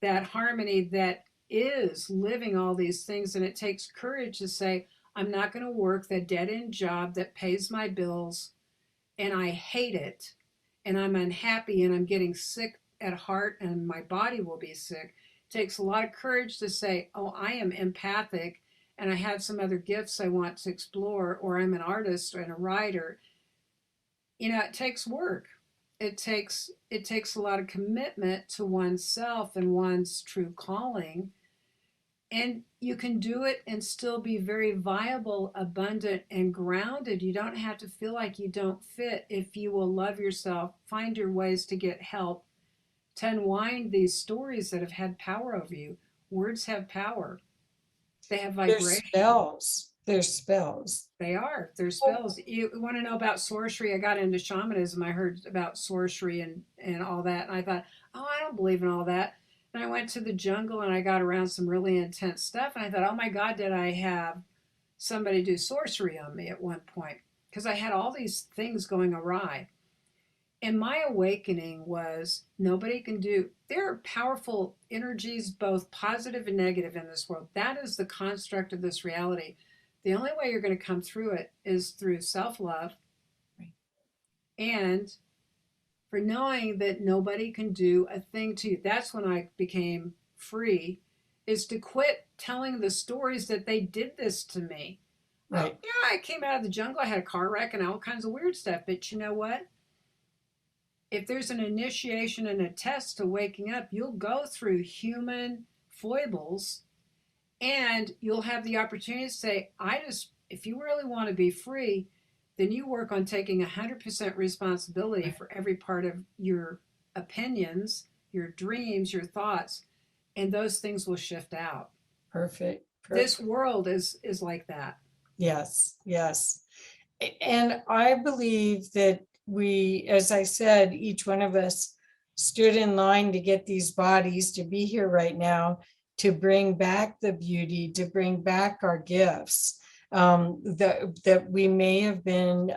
S2: that harmony that is living all these things. And it takes courage to say, I'm not going to work the dead end job that pays my bills and I hate it and I'm unhappy and I'm getting sick at heart and my body will be sick. It takes a lot of courage to say, oh, I am empathic and I have some other gifts I want to explore, or I'm an artist and a writer. It takes work. It takes a lot of commitment to oneself and one's true calling. And you can do it and still be very viable, abundant, and grounded. You don't have to feel like you don't fit if you will love yourself, find your ways to get help, to unwind these stories that have had power over you. Words have power, they have
S1: There's
S2: vibration.
S1: spells. There's spells.
S2: They're spells. You want to know about sorcery? I got into shamanism. I heard about sorcery and all that. And I thought, oh, I don't believe in all that. And I went to the jungle and I got around some really intense stuff. And I thought, oh my God, did I have somebody do sorcery on me at one point? Because I had all these things going awry. And my awakening was nobody can do, there are powerful energies, both positive and negative in this world. That is the construct of this reality. The only way you're going to come through it is through self love and for knowing that nobody can do a thing to you. That's when I became free, is to quit telling the stories that they did this to me. Oh,
S1: Right.
S2: yeah, I came out of the jungle, I had a car wreck and all kinds of weird stuff. But you know what? If there's an initiation and a test to waking up, you'll go through human foibles and you'll have the opportunity to say, if you really want to be free, then you work on taking 100% responsibility for every part of your opinions, your dreams, your thoughts, and those things will shift out.
S1: Perfect.
S2: This
S1: Perfect.
S2: world is like that.
S1: Yes. Yes. And I believe that we, as I said, each one of us stood in line to get these bodies to be here right now, to bring back the beauty, to bring back our gifts, that we may have been,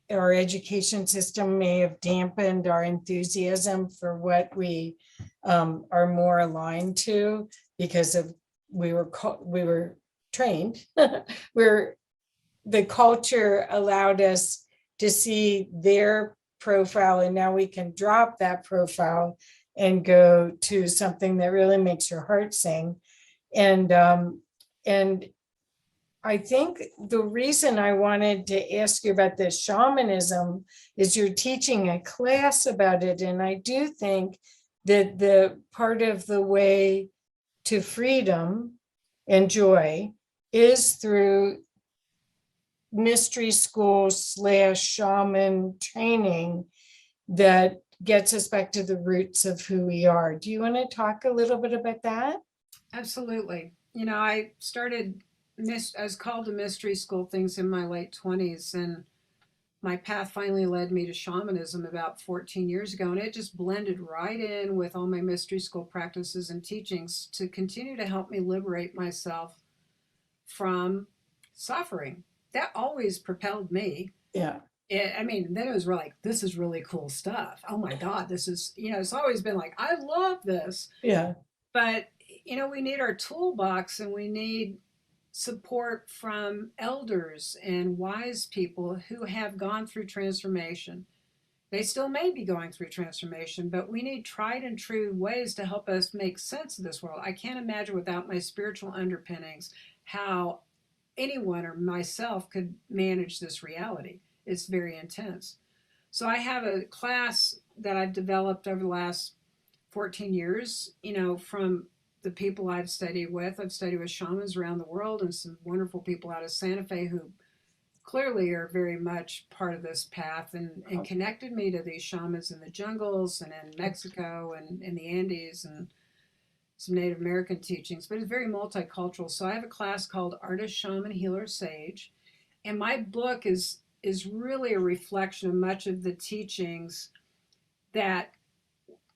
S1: our education system may have dampened our enthusiasm for what we are more aligned to because of we were trained. we're The culture allowed us to see their profile, and now we can drop that profile and go to something that really makes your heart sing. And I think the reason I wanted to ask you about this shamanism is you're teaching a class about it, and I do think that the part of the way to freedom and joy is through mystery school / shaman training that gets us back to the roots of who we are. Do you want to talk a little bit about that?
S2: Absolutely. I started, I was called to mystery school things in my late 20s, and my path finally led me to shamanism about 14 years ago. And it just blended right in with all my mystery school practices and teachings to continue to help me liberate myself from suffering. That always propelled me.
S1: Yeah.
S2: Then it was like, this is really cool stuff. Oh my God, this is, it's always been like, I love this.
S1: Yeah.
S2: But, we need our toolbox and we need support from elders and wise people who have gone through transformation. They still may be going through transformation, but we need tried and true ways to help us make sense of this world. I can't imagine without my spiritual underpinnings how anyone or myself could manage this reality. It's very intense. So I have a class that I've developed over the last 14 years, from the people I've studied with. I've studied with shamans around the world and some wonderful people out of Santa Fe who clearly are very much part of this path, and connected me to these shamans in the jungles and in Mexico and in the Andes and some Native American teachings, but it's very multicultural. So I have a class called Artist Shaman Healer Sage, and my book is really a reflection of much of the teachings that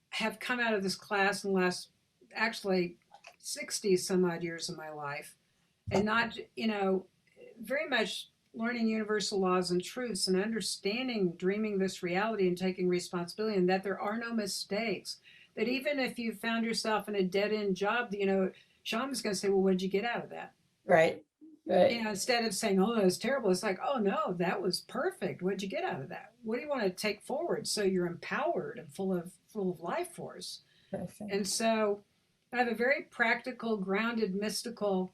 S2: have come out of this class in the last actually 60 some odd years of my life, and not, very much learning universal laws and truths and understanding, dreaming this reality and taking responsibility, and that there are no mistakes. That even if you found yourself in a dead end job, shaman's going to say, well, what did you get out of that?
S1: Right. Right.
S2: Instead of saying, oh, that was terrible, it's like, oh, no, that was perfect. What did you get out of that? What do you want to take forward so you're empowered and full of life force?
S1: Perfect.
S2: And so I have a very practical, grounded, mystical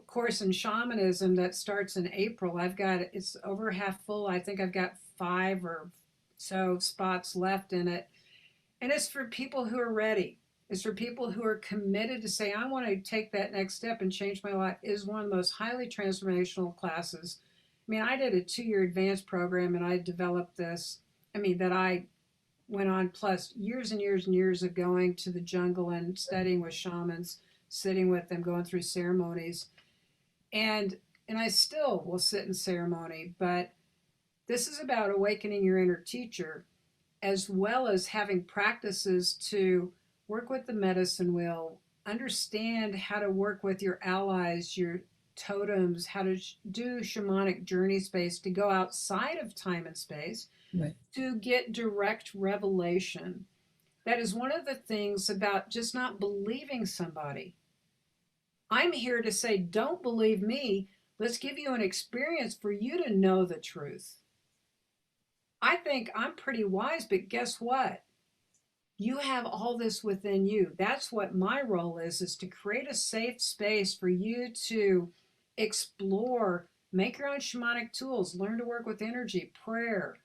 S2: course in shamanism that starts in April. It's over half full. I think I've got 5 or so spots left in it. And it's for people who are ready. It's for people who are committed to say, I want to take that next step and change my life. It is one of the most highly transformational classes. I mean, I did a 2-year advanced program and I developed this. That I went on, plus years and years and years of going to the jungle and studying with shamans, sitting with them, going through ceremonies. And I still will sit in ceremony, but this is about awakening your inner teacher, as well as having practices to work with the medicine wheel, understand how to work with your allies, your totems, how to do shamanic journey space, to go outside of time and space,
S1: Right.
S2: to get direct revelation. That is one of the things about just not believing somebody. I'm here to say, don't believe me. Let's give you an experience for you to know the truth. I think I'm pretty wise, but guess what? You have all this within you. That's what my role is to create a safe space for you to explore, make your own shamanic tools, learn to work with energy, prayer,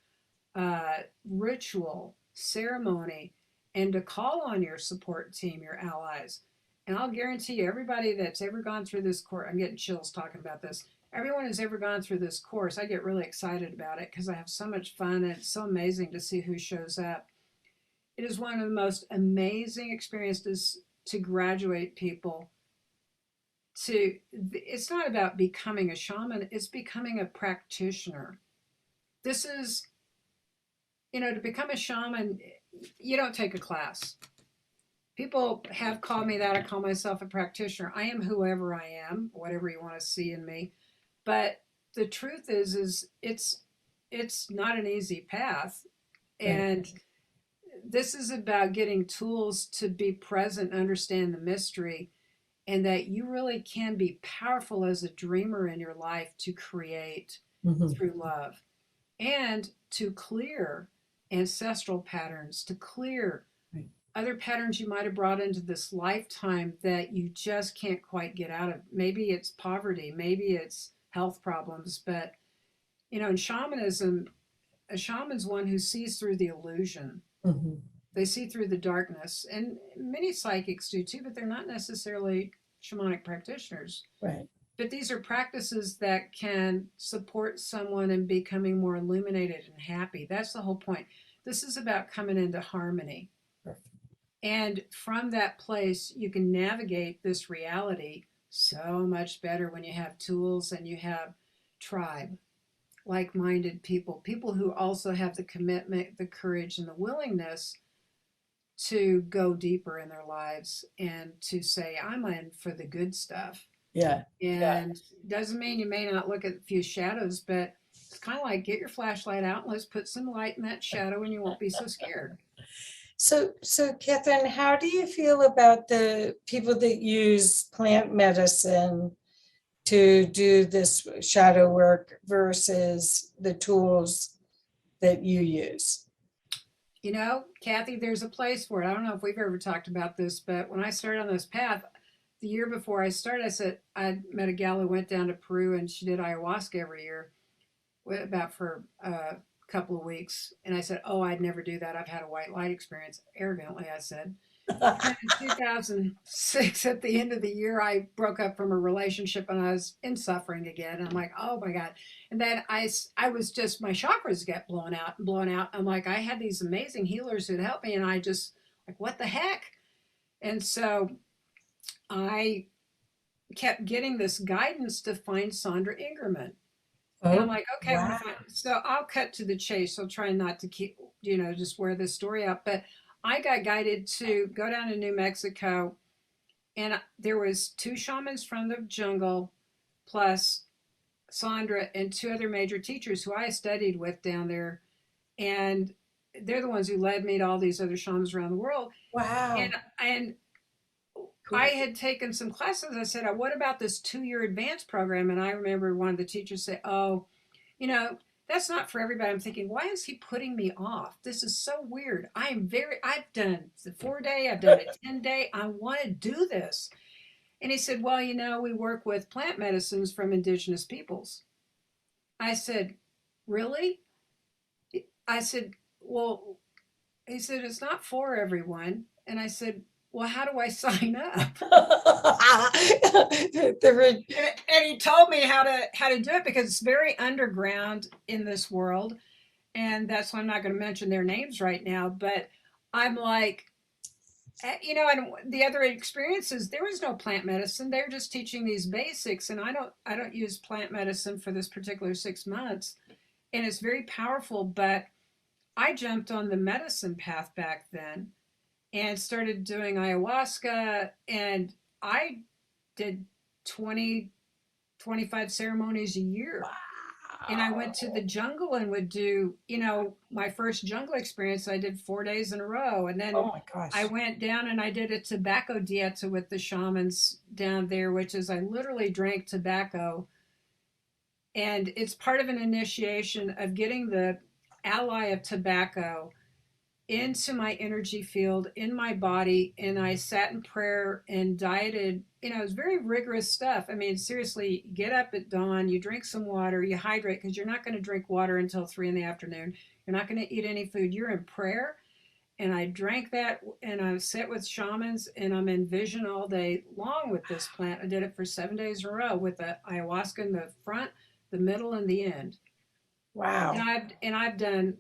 S2: ritual, ceremony, and to call on your support team, your allies. And I'll guarantee you, everybody that's ever gone through this course, I'm getting chills talking about this. Everyone who's ever gone through this course, I get really excited about it because I have so much fun and it's so amazing to see who shows up. It is one of the most amazing experiences to graduate people to. It's not about becoming a shaman, it's becoming a practitioner. This is, to become a shaman, you don't take a class. People have called me that. I call myself a practitioner. I am whoever I am, whatever you want to see in me. But the truth is it's not an easy path. And this is about getting tools to be present, understand the mystery, and that you really can be powerful as a dreamer in your life to create through love, and to clear ancestral patterns, to clear other patterns you might have brought into this lifetime that you just can't quite get out of. Maybe it's poverty, maybe it's health problems, but in shamanism, a shaman's one who sees through the illusion. They see through the darkness, and many psychics do too, but they're not necessarily shamanic practitioners.
S1: Right.
S2: But these are practices that can support someone in becoming more illuminated and happy. That's the whole point. This is about coming into harmony.
S1: Perfect.
S2: And from that place, you can navigate this reality so much better when you have tools and you have tribe, like-minded people who also have the commitment, the courage, and the willingness to go deeper in their lives and to say, I'm in for the good stuff.
S1: Yeah.
S2: And doesn't mean you may not look at a few shadows, but it's kind of like, get your flashlight out and let's put some light in that shadow and you won't be so scared.
S1: So Katherine, how do you feel about the people that use plant medicine to do this shadow work versus the tools that you use?
S2: Kathy, there's a place for it. I don't know if we've ever talked about this, but when I started on this path, the year before I started, I met a gal who went down to Peru and she did ayahuasca every year, for couple of weeks. And I said, oh, I'd never do that. I've had a white light experience. Arrogantly, I said. And in 2006, at the end of the year, I broke up from a relationship and I was in suffering again. And I'm like, oh my God. And then I was just, my chakras get blown out and blown out. I'm like, I had these amazing healers who'd help me. And I just, like, what the heck? And so I kept getting this guidance to find Sandra Ingerman. And I'm
S1: Oh,
S2: like, okay, I'm going
S1: wow.
S2: to find. So I'll cut to the chase. I'll try not to keep, you know, just wear this story out. But I got guided to go down to New Mexico, and there was two shamans from the jungle, plus Sandra and two other major teachers who I studied with down there, and they're the ones who led me to all these other shamans around the world.
S1: Wow.
S2: And I
S1: Cool.
S2: had taken some classes. I said, what about this 2-year advanced program? And I remember one of the teachers say, oh, you know, that's not for everybody. I'm thinking, why is he putting me off? This is so weird. I've done the 4-day, I've done a 10-day. I want to do this. And he said, well, you know, we work with plant medicines from indigenous peoples. I said, really? I said, well, he said, it's not for everyone. And I said, well, how do I sign up?
S1: The
S2: And he told me how to do it because it's very underground in this world, and that's why I'm not going to mention their names right now. But I'm like, you know, and the other experiences, there was no plant medicine. They're just teaching these basics, and I don't use plant medicine for this particular 6 months, and it's very powerful. But I jumped on the medicine path back then and started doing ayahuasca, and I did 20 25 ceremonies a year. And I went to the jungle and would do, you know, my first jungle experience, I did 4 days in a row. And
S1: Oh
S2: then
S1: my
S2: I
S1: gosh.
S2: went down and I did a tobacco dieta with the shamans down there, which is I literally drank tobacco. And it's part of an initiation of getting the ally of tobacco into my energy field in my body, and I sat in prayer and dieted. You know, it was very rigorous stuff. I mean, seriously, get up at dawn, you drink some water, you hydrate, because you're not going to drink water until 3 in the afternoon. You're not going to eat any food. You're in prayer. And I drank that, and I sat with shamans, and I'm in vision all day long with this plant. I did it for 7 days in a row with the ayahuasca in the front, the middle, and the end. And
S1: Wow.
S2: I've done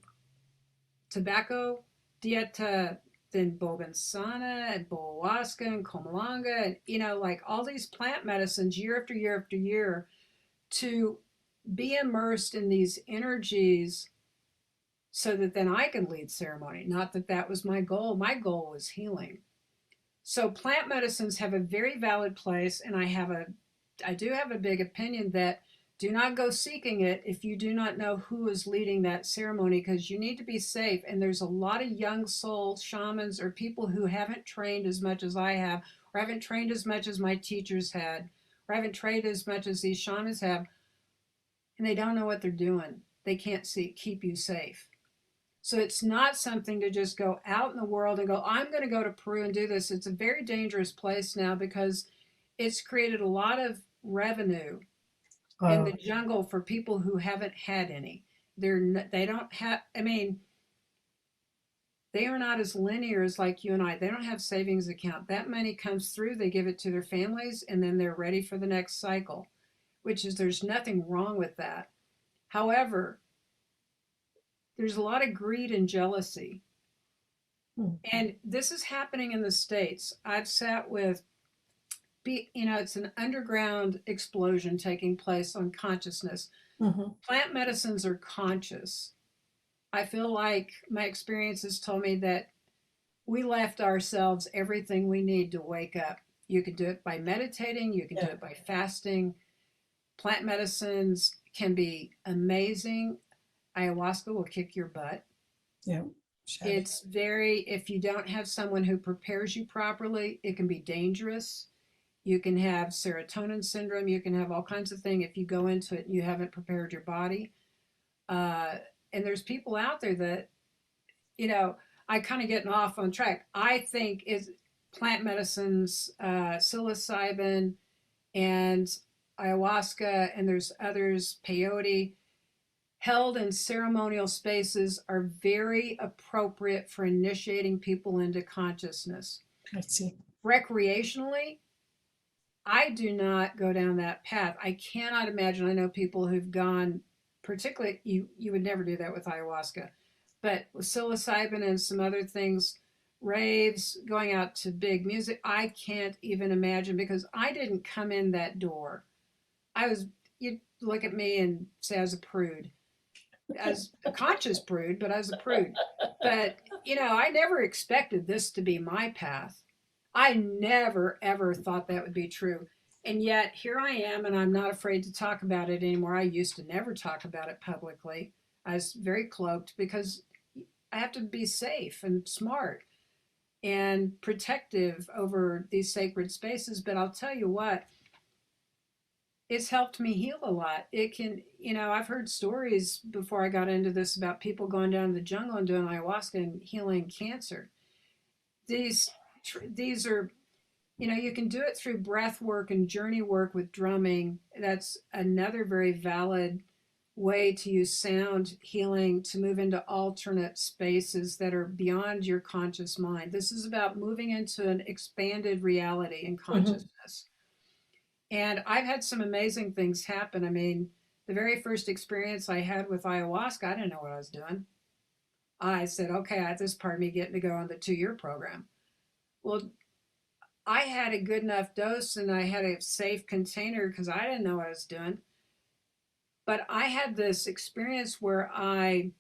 S2: tobacco dieta, then bogansana and ayahuasca and comalanga, and you know, like all these plant medicines year after year after year to be immersed in these energies so that then I can lead ceremony. Not that that was my goal. My goal was healing. So plant medicines have a very valid place, and I do have a big opinion that do not go seeking it if you do not know who is leading that ceremony, because you need to be safe. And there's a lot of young soul shamans or people who haven't trained as much as I have, or haven't trained as much as my teachers had, or haven't trained as much as these shamans have, and they don't know what they're doing. They can't keep you safe. So it's not something to just go out in the world and go, I'm going to go to Peru and do this. It's a very dangerous place now because it's created a lot of revenue in the
S1: Oh,
S2: jungle for people who haven't had any. They don't have, I mean, they are not as linear as like you and I. They don't have savings account. That money comes through, they give it to their families, and then they're ready for the next cycle, which is there's nothing wrong with that. However, there's a lot of greed and jealousy.
S1: hmm.
S2: And this is happening in the States. I've sat with, you know, it's an underground explosion taking place on consciousness.
S1: Mhm.
S2: Plant medicines are conscious. I feel like my experiences told me that we left ourselves everything we need to wake up. You can do it by meditating, you can do
S1: Yeah.
S2: it by fasting. Plant medicines can be amazing. Ayahuasca will kick your butt.
S1: Yeah. Shadow.
S2: It's very, if you don't have someone who prepares you properly, it can be dangerous. You can have serotonin syndrome. You can have all kinds of things if you go into it and you haven't prepared your body. Uh, and there's people out there that, you know, I kind of getting off on track. I think is plant medicines, psilocybin and ayahuasca, and there's others, peyote, held in ceremonial spaces are very appropriate for initiating people into consciousness.
S1: I see.
S2: Recreationally, I do not go down that path. I cannot imagine. I know people who've gone, particularly you would never do that with ayahuasca, but with psilocybin and some other things, raves, going out to big music, I can't even imagine because I didn't come in that door. I was, you'd look at me and say I was a prude, as a conscious prude, but I was a prude. But, I never expected this to be my path. I never, ever thought that would be true. And yet here I am, and I'm not afraid to talk about it anymore. I used to never talk about it publicly. I was very cloaked because I have to be safe and smart and protective over these sacred spaces. But I'll tell you what, it's helped me heal a lot. It can, I've heard stories before I got into this about people going down to the jungle and doing ayahuasca and healing cancer. These these are, you can do it through breath work and journey work with drumming. That's another very valid way to use sound healing to move into alternate spaces that are beyond your conscious mind. This is about moving into an expanded reality and consciousness. And I've had some amazing things happen. I mean, the very first experience I had with ayahuasca, I didn't know what I was doing. I said, okay, this is part of me getting to go on the 2-year program. Well, I had a good enough dose and I had a safe container because I didn't know what I was doing. But I had this experience where I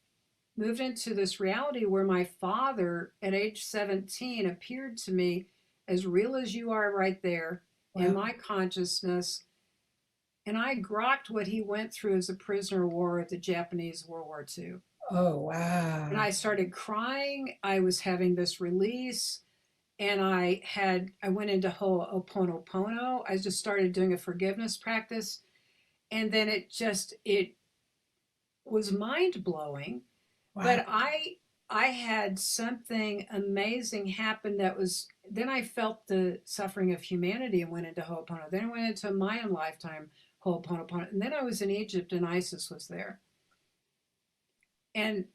S2: moved into this reality where my father at age 17 appeared to me as real as you are right there in
S1: Wow.
S2: my consciousness. And I grokked what he went through as a prisoner of war at the Japanese World War II.
S1: Oh,
S2: And
S1: wow.
S2: I started crying. I was having this release. And I went into Ho'oponopono. I just started doing a forgiveness practice. And then it was mind blowing.
S1: Wow.
S2: But I had something amazing happen that was, then I felt the suffering of humanity and went into Ho'oponopono. Then I went into a Mayan lifetime Ho'oponopono. And then I was in Egypt and Isis was there. And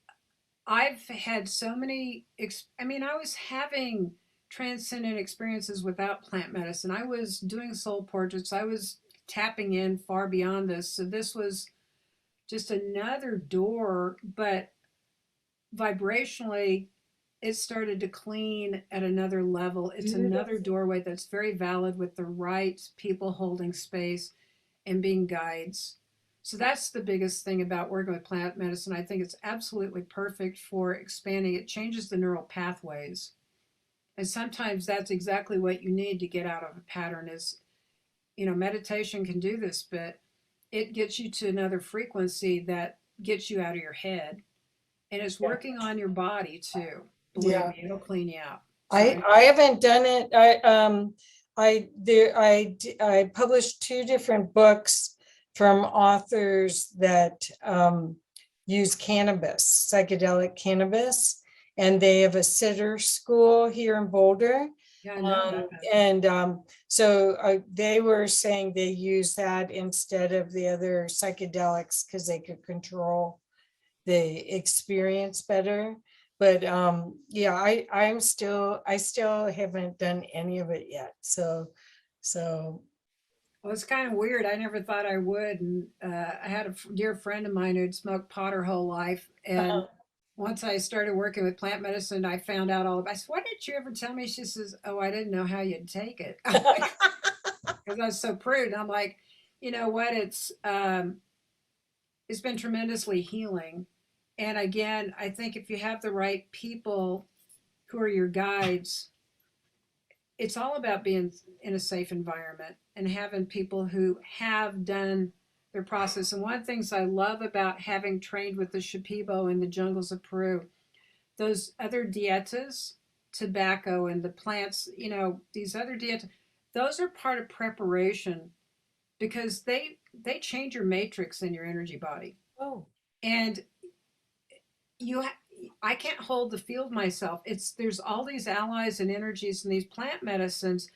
S2: I've had so many, I was having transcendent experiences without plant medicine. I was doing soul portraits. I was tapping in far beyond this. So this was just another door, but vibrationally, it started to clean at another level. It's another
S1: Beautiful.
S2: doorway that's very valid with the right people holding space and being guides. So that's the biggest thing about working with plant medicine. I think it's absolutely perfect for expanding. It changes the neural pathways. And sometimes that's exactly what you need to get out of a pattern is, meditation can do this, but it gets you to another frequency that gets you out of your head. And it's
S1: Yeah.
S2: working on your body too. Believe
S1: Yeah.
S2: me, it'll clean you out. So
S1: I haven't done it. I published 2 different books from authors that use cannabis, psychedelic cannabis, and they have a sitter school here in Boulder.
S2: yeah, I know about that.
S1: And so they were saying they use that instead of the other psychedelics because they could control the experience better. But yeah, I still haven't done any of it yet. So
S2: Well, it's kind of weird. I never thought I would. And I had a dear friend of mine who'd smoked pot her whole life. And once I started working with plant medicine, I found out all about. I said, "Why didn't you ever tell me?" She says, "Oh, I didn't know how you'd take it." I'm like, because I was so prude. I'm like, you know what? It's been tremendously healing. And again, I think if you have the right people who are your guides, it's all about being in a safe environment and having people who have done their process. And one of the things I love about having trained with the Shipibo in the jungles of Peru, those other dietas, tobacco and the plants, these other dietas, those are part of preparation because they change your matrix in your energy body.
S1: oh,
S2: And you I can't hold the field myself. There's all these allies and energies and these plant medicines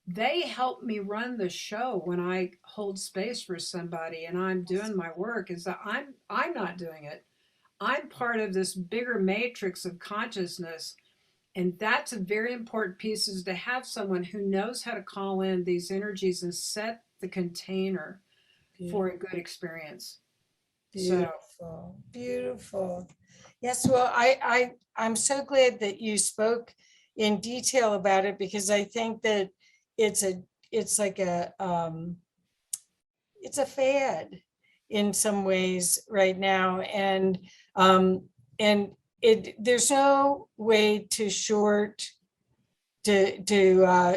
S2: they help me run the show when I hold space for somebody and I'm doing my work. Is that I'm not doing it. I'm part of this bigger matrix of consciousness. And that's a very important piece, is to have someone who knows how to call in these energies and set the container for a good experience. So
S1: Beautiful, beautiful. Yes, well, I'm so glad that you spoke in detail about it, because I think that it's a it's like a it's a fad in some ways right now, and it there's no way to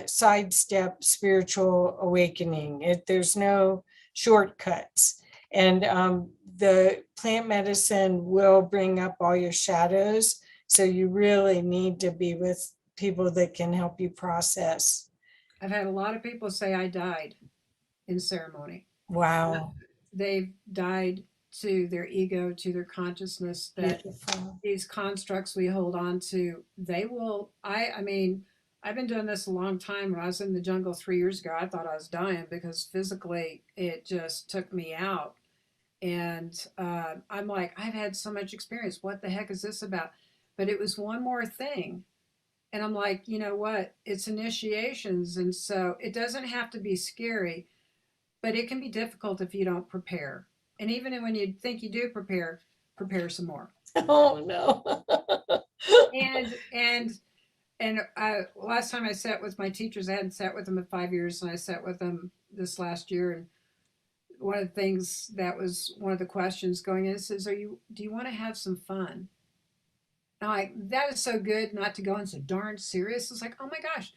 S1: sidestep spiritual awakening. There's no shortcuts. And the plant medicine will bring up all your shadows. So you really need to be with people that can help you process.
S2: I've had a lot of people say I died in ceremony.
S1: Wow.
S2: They've died to their ego, to their consciousness, that
S1: Beautiful.
S2: these constructs we hold on to, they will, I mean, I've been doing this a long time. When I was in the jungle 3 years ago, I thought I was dying because physically it just took me out. And I'm like, I've had so much experience. What the heck is this about? But it was one more thing. And I'm like, you know what? It's initiations. And so it doesn't have to be scary, but it can be difficult if you don't prepare. And even when you think you do prepare, prepare some more.
S1: Oh no.
S2: And last time I sat with my teachers, I hadn't sat with them in 5 years, and I sat with them this last year. And one of the things that was one of the questions going in says, do you want to have some fun? And I'm like, that is so good not to go in so darn serious. It's like, oh my gosh,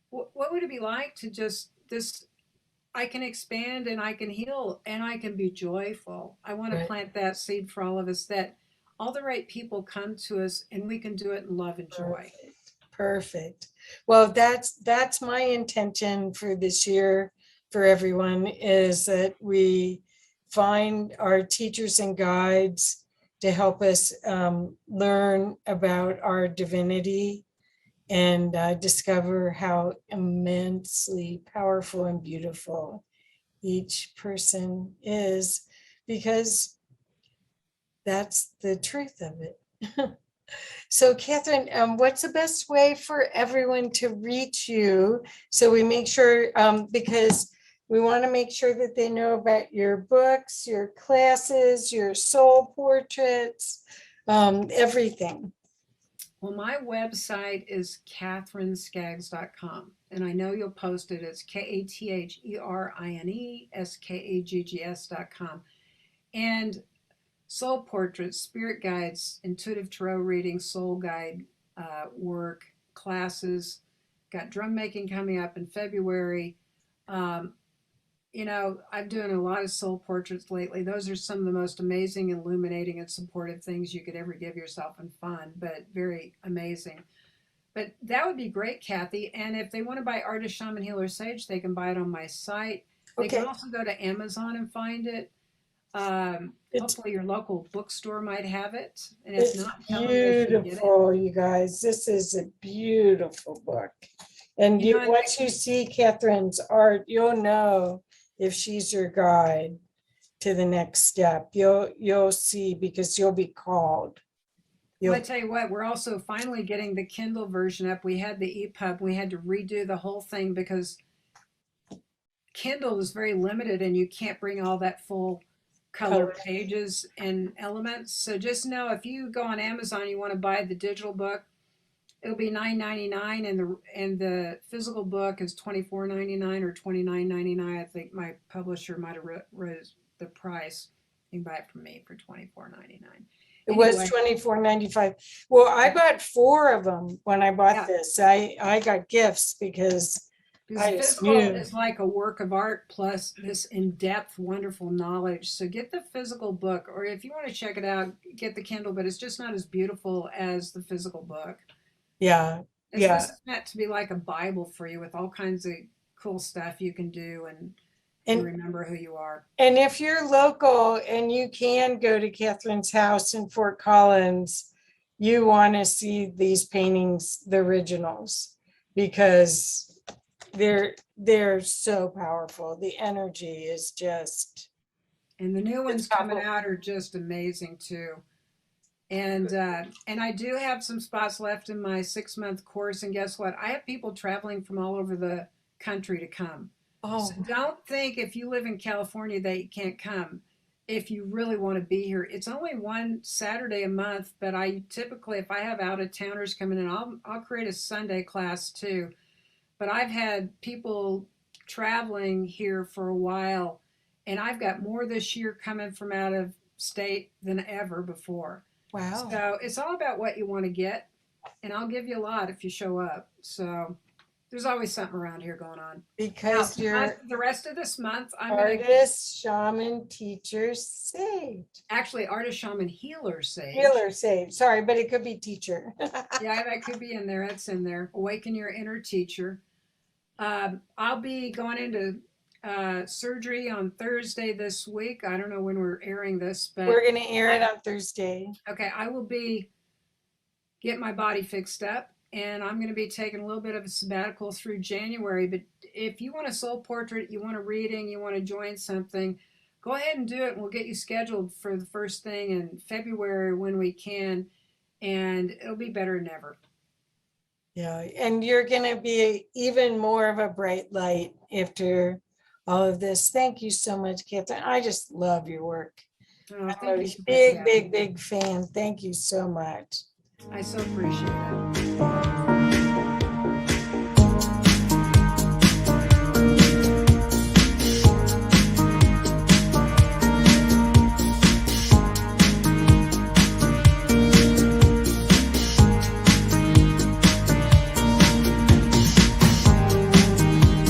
S2: what would it be like to just this? I can expand and I can heal and I can be joyful. I want to
S1: Right.
S2: plant that seed for all of us, that all the right people come to us and we can do it in love and joy.
S1: Perfect. Perfect. Well, that's my intention for this year for everyone, is that we find our teachers and guides to help us learn about our divinity and discover how immensely powerful and beautiful each person is, because that's the truth of it. So Katherine, what's the best way for everyone to reach you? So we make sure, because we want to make sure that they know about your books, your classes, your soul portraits, everything.
S2: Well, my website is katherineskaggs.com. And I know you'll post it. It's KATHERINESKAGGS.com. And soul portraits, spirit guides, intuitive tarot reading, soul guide work, classes. Got drum making coming up in February. Um, I'm doing a lot of soul portraits lately. Those are some of the most amazing, illuminating, and supportive things you could ever give yourself, and fun, but very amazing. But that would be great, Kathy. And if they want to buy Artist Shaman Healer Sage, they can buy it on my site. They can
S1: Okay.
S2: also go to Amazon and find it.
S1: It's
S2: Hopefully, your local bookstore might have it. And if
S1: it's
S2: not, tell them they should get it.
S1: beautiful, you guys. This is a beautiful book. And
S2: You know,
S1: once you see Katherine's art, you'll know if she's your guide to the next step. You'll see, because you'll be called.
S2: well, I tell you what, we're also finally getting the Kindle version up. We had the EPUB. We had to redo the whole thing because Kindle is very limited and you can't bring all that full color pages and elements. So just know, if you go on Amazon, you want to buy the digital book, it'll be $9.99, and the physical book is $24.99 or $29.99. I think my publisher might have raised the price. You can buy it from me for $24.99.
S1: It was $24.95. Well, I bought 4 of them when I bought this. I got gifts because I just
S2: physical
S1: knew.
S2: is like a work of art plus this in-depth, wonderful knowledge. So get the physical book, or if you want to check it out, get the Kindle, but it's just not as beautiful as the physical book.
S1: Yeah.
S2: This is meant to be like a Bible for you, with all kinds of cool stuff you can do and remember who you are.
S1: And if you're local and you can go to Katherine's house in Fort Collins, you want to see these paintings, the originals, because they're so powerful. The energy is just,
S2: And the new ones coming
S1: powerful.
S2: out are just amazing too. And I do have some spots left in my 6-month course. And guess what? I have people traveling from all over the country to come. So
S1: oh,
S2: don't think if you live in California that you can't come. If you really want to be here, it's only one Saturday a month. But I typically, if I have out of towners coming in, I'll create a Sunday class too. But I've had people traveling here for a while, and I've got more this year coming from out of state than ever before.
S1: wow.
S2: So it's all about what you want to get, and I'll give you a lot if you show up. So there's always something around here going on. Now,
S1: Because you're
S2: the rest of this month, I'm going to
S1: artist, shaman, teacher, sage.
S2: actually Artist Shaman Healer Sage.
S1: Healer sage. Sorry, but it could be teacher.
S2: Yeah, that could be in there. It's in there. Awaken your inner teacher. I'll be going into surgery on Thursday this week. I don't know when we're airing this, but
S1: We're gonna air it on Thursday.
S2: okay, I will be getting my body fixed up, and I'm going to be taking a little bit of a sabbatical through January. But if you want a soul portrait, you want a reading, you want to join something, go ahead and do it, and we'll get you scheduled for the first thing in February when we can, and it'll be better than ever.
S1: Yeah, and you're gonna be even more of a bright light after all of this. Thank you so much, Katherine. I just love your work.
S2: Oh,
S1: I'm
S2: thank
S1: a
S2: you so much,
S1: big,
S2: Gabby.
S1: big, big fan. Thank you so much.
S2: I so appreciate it.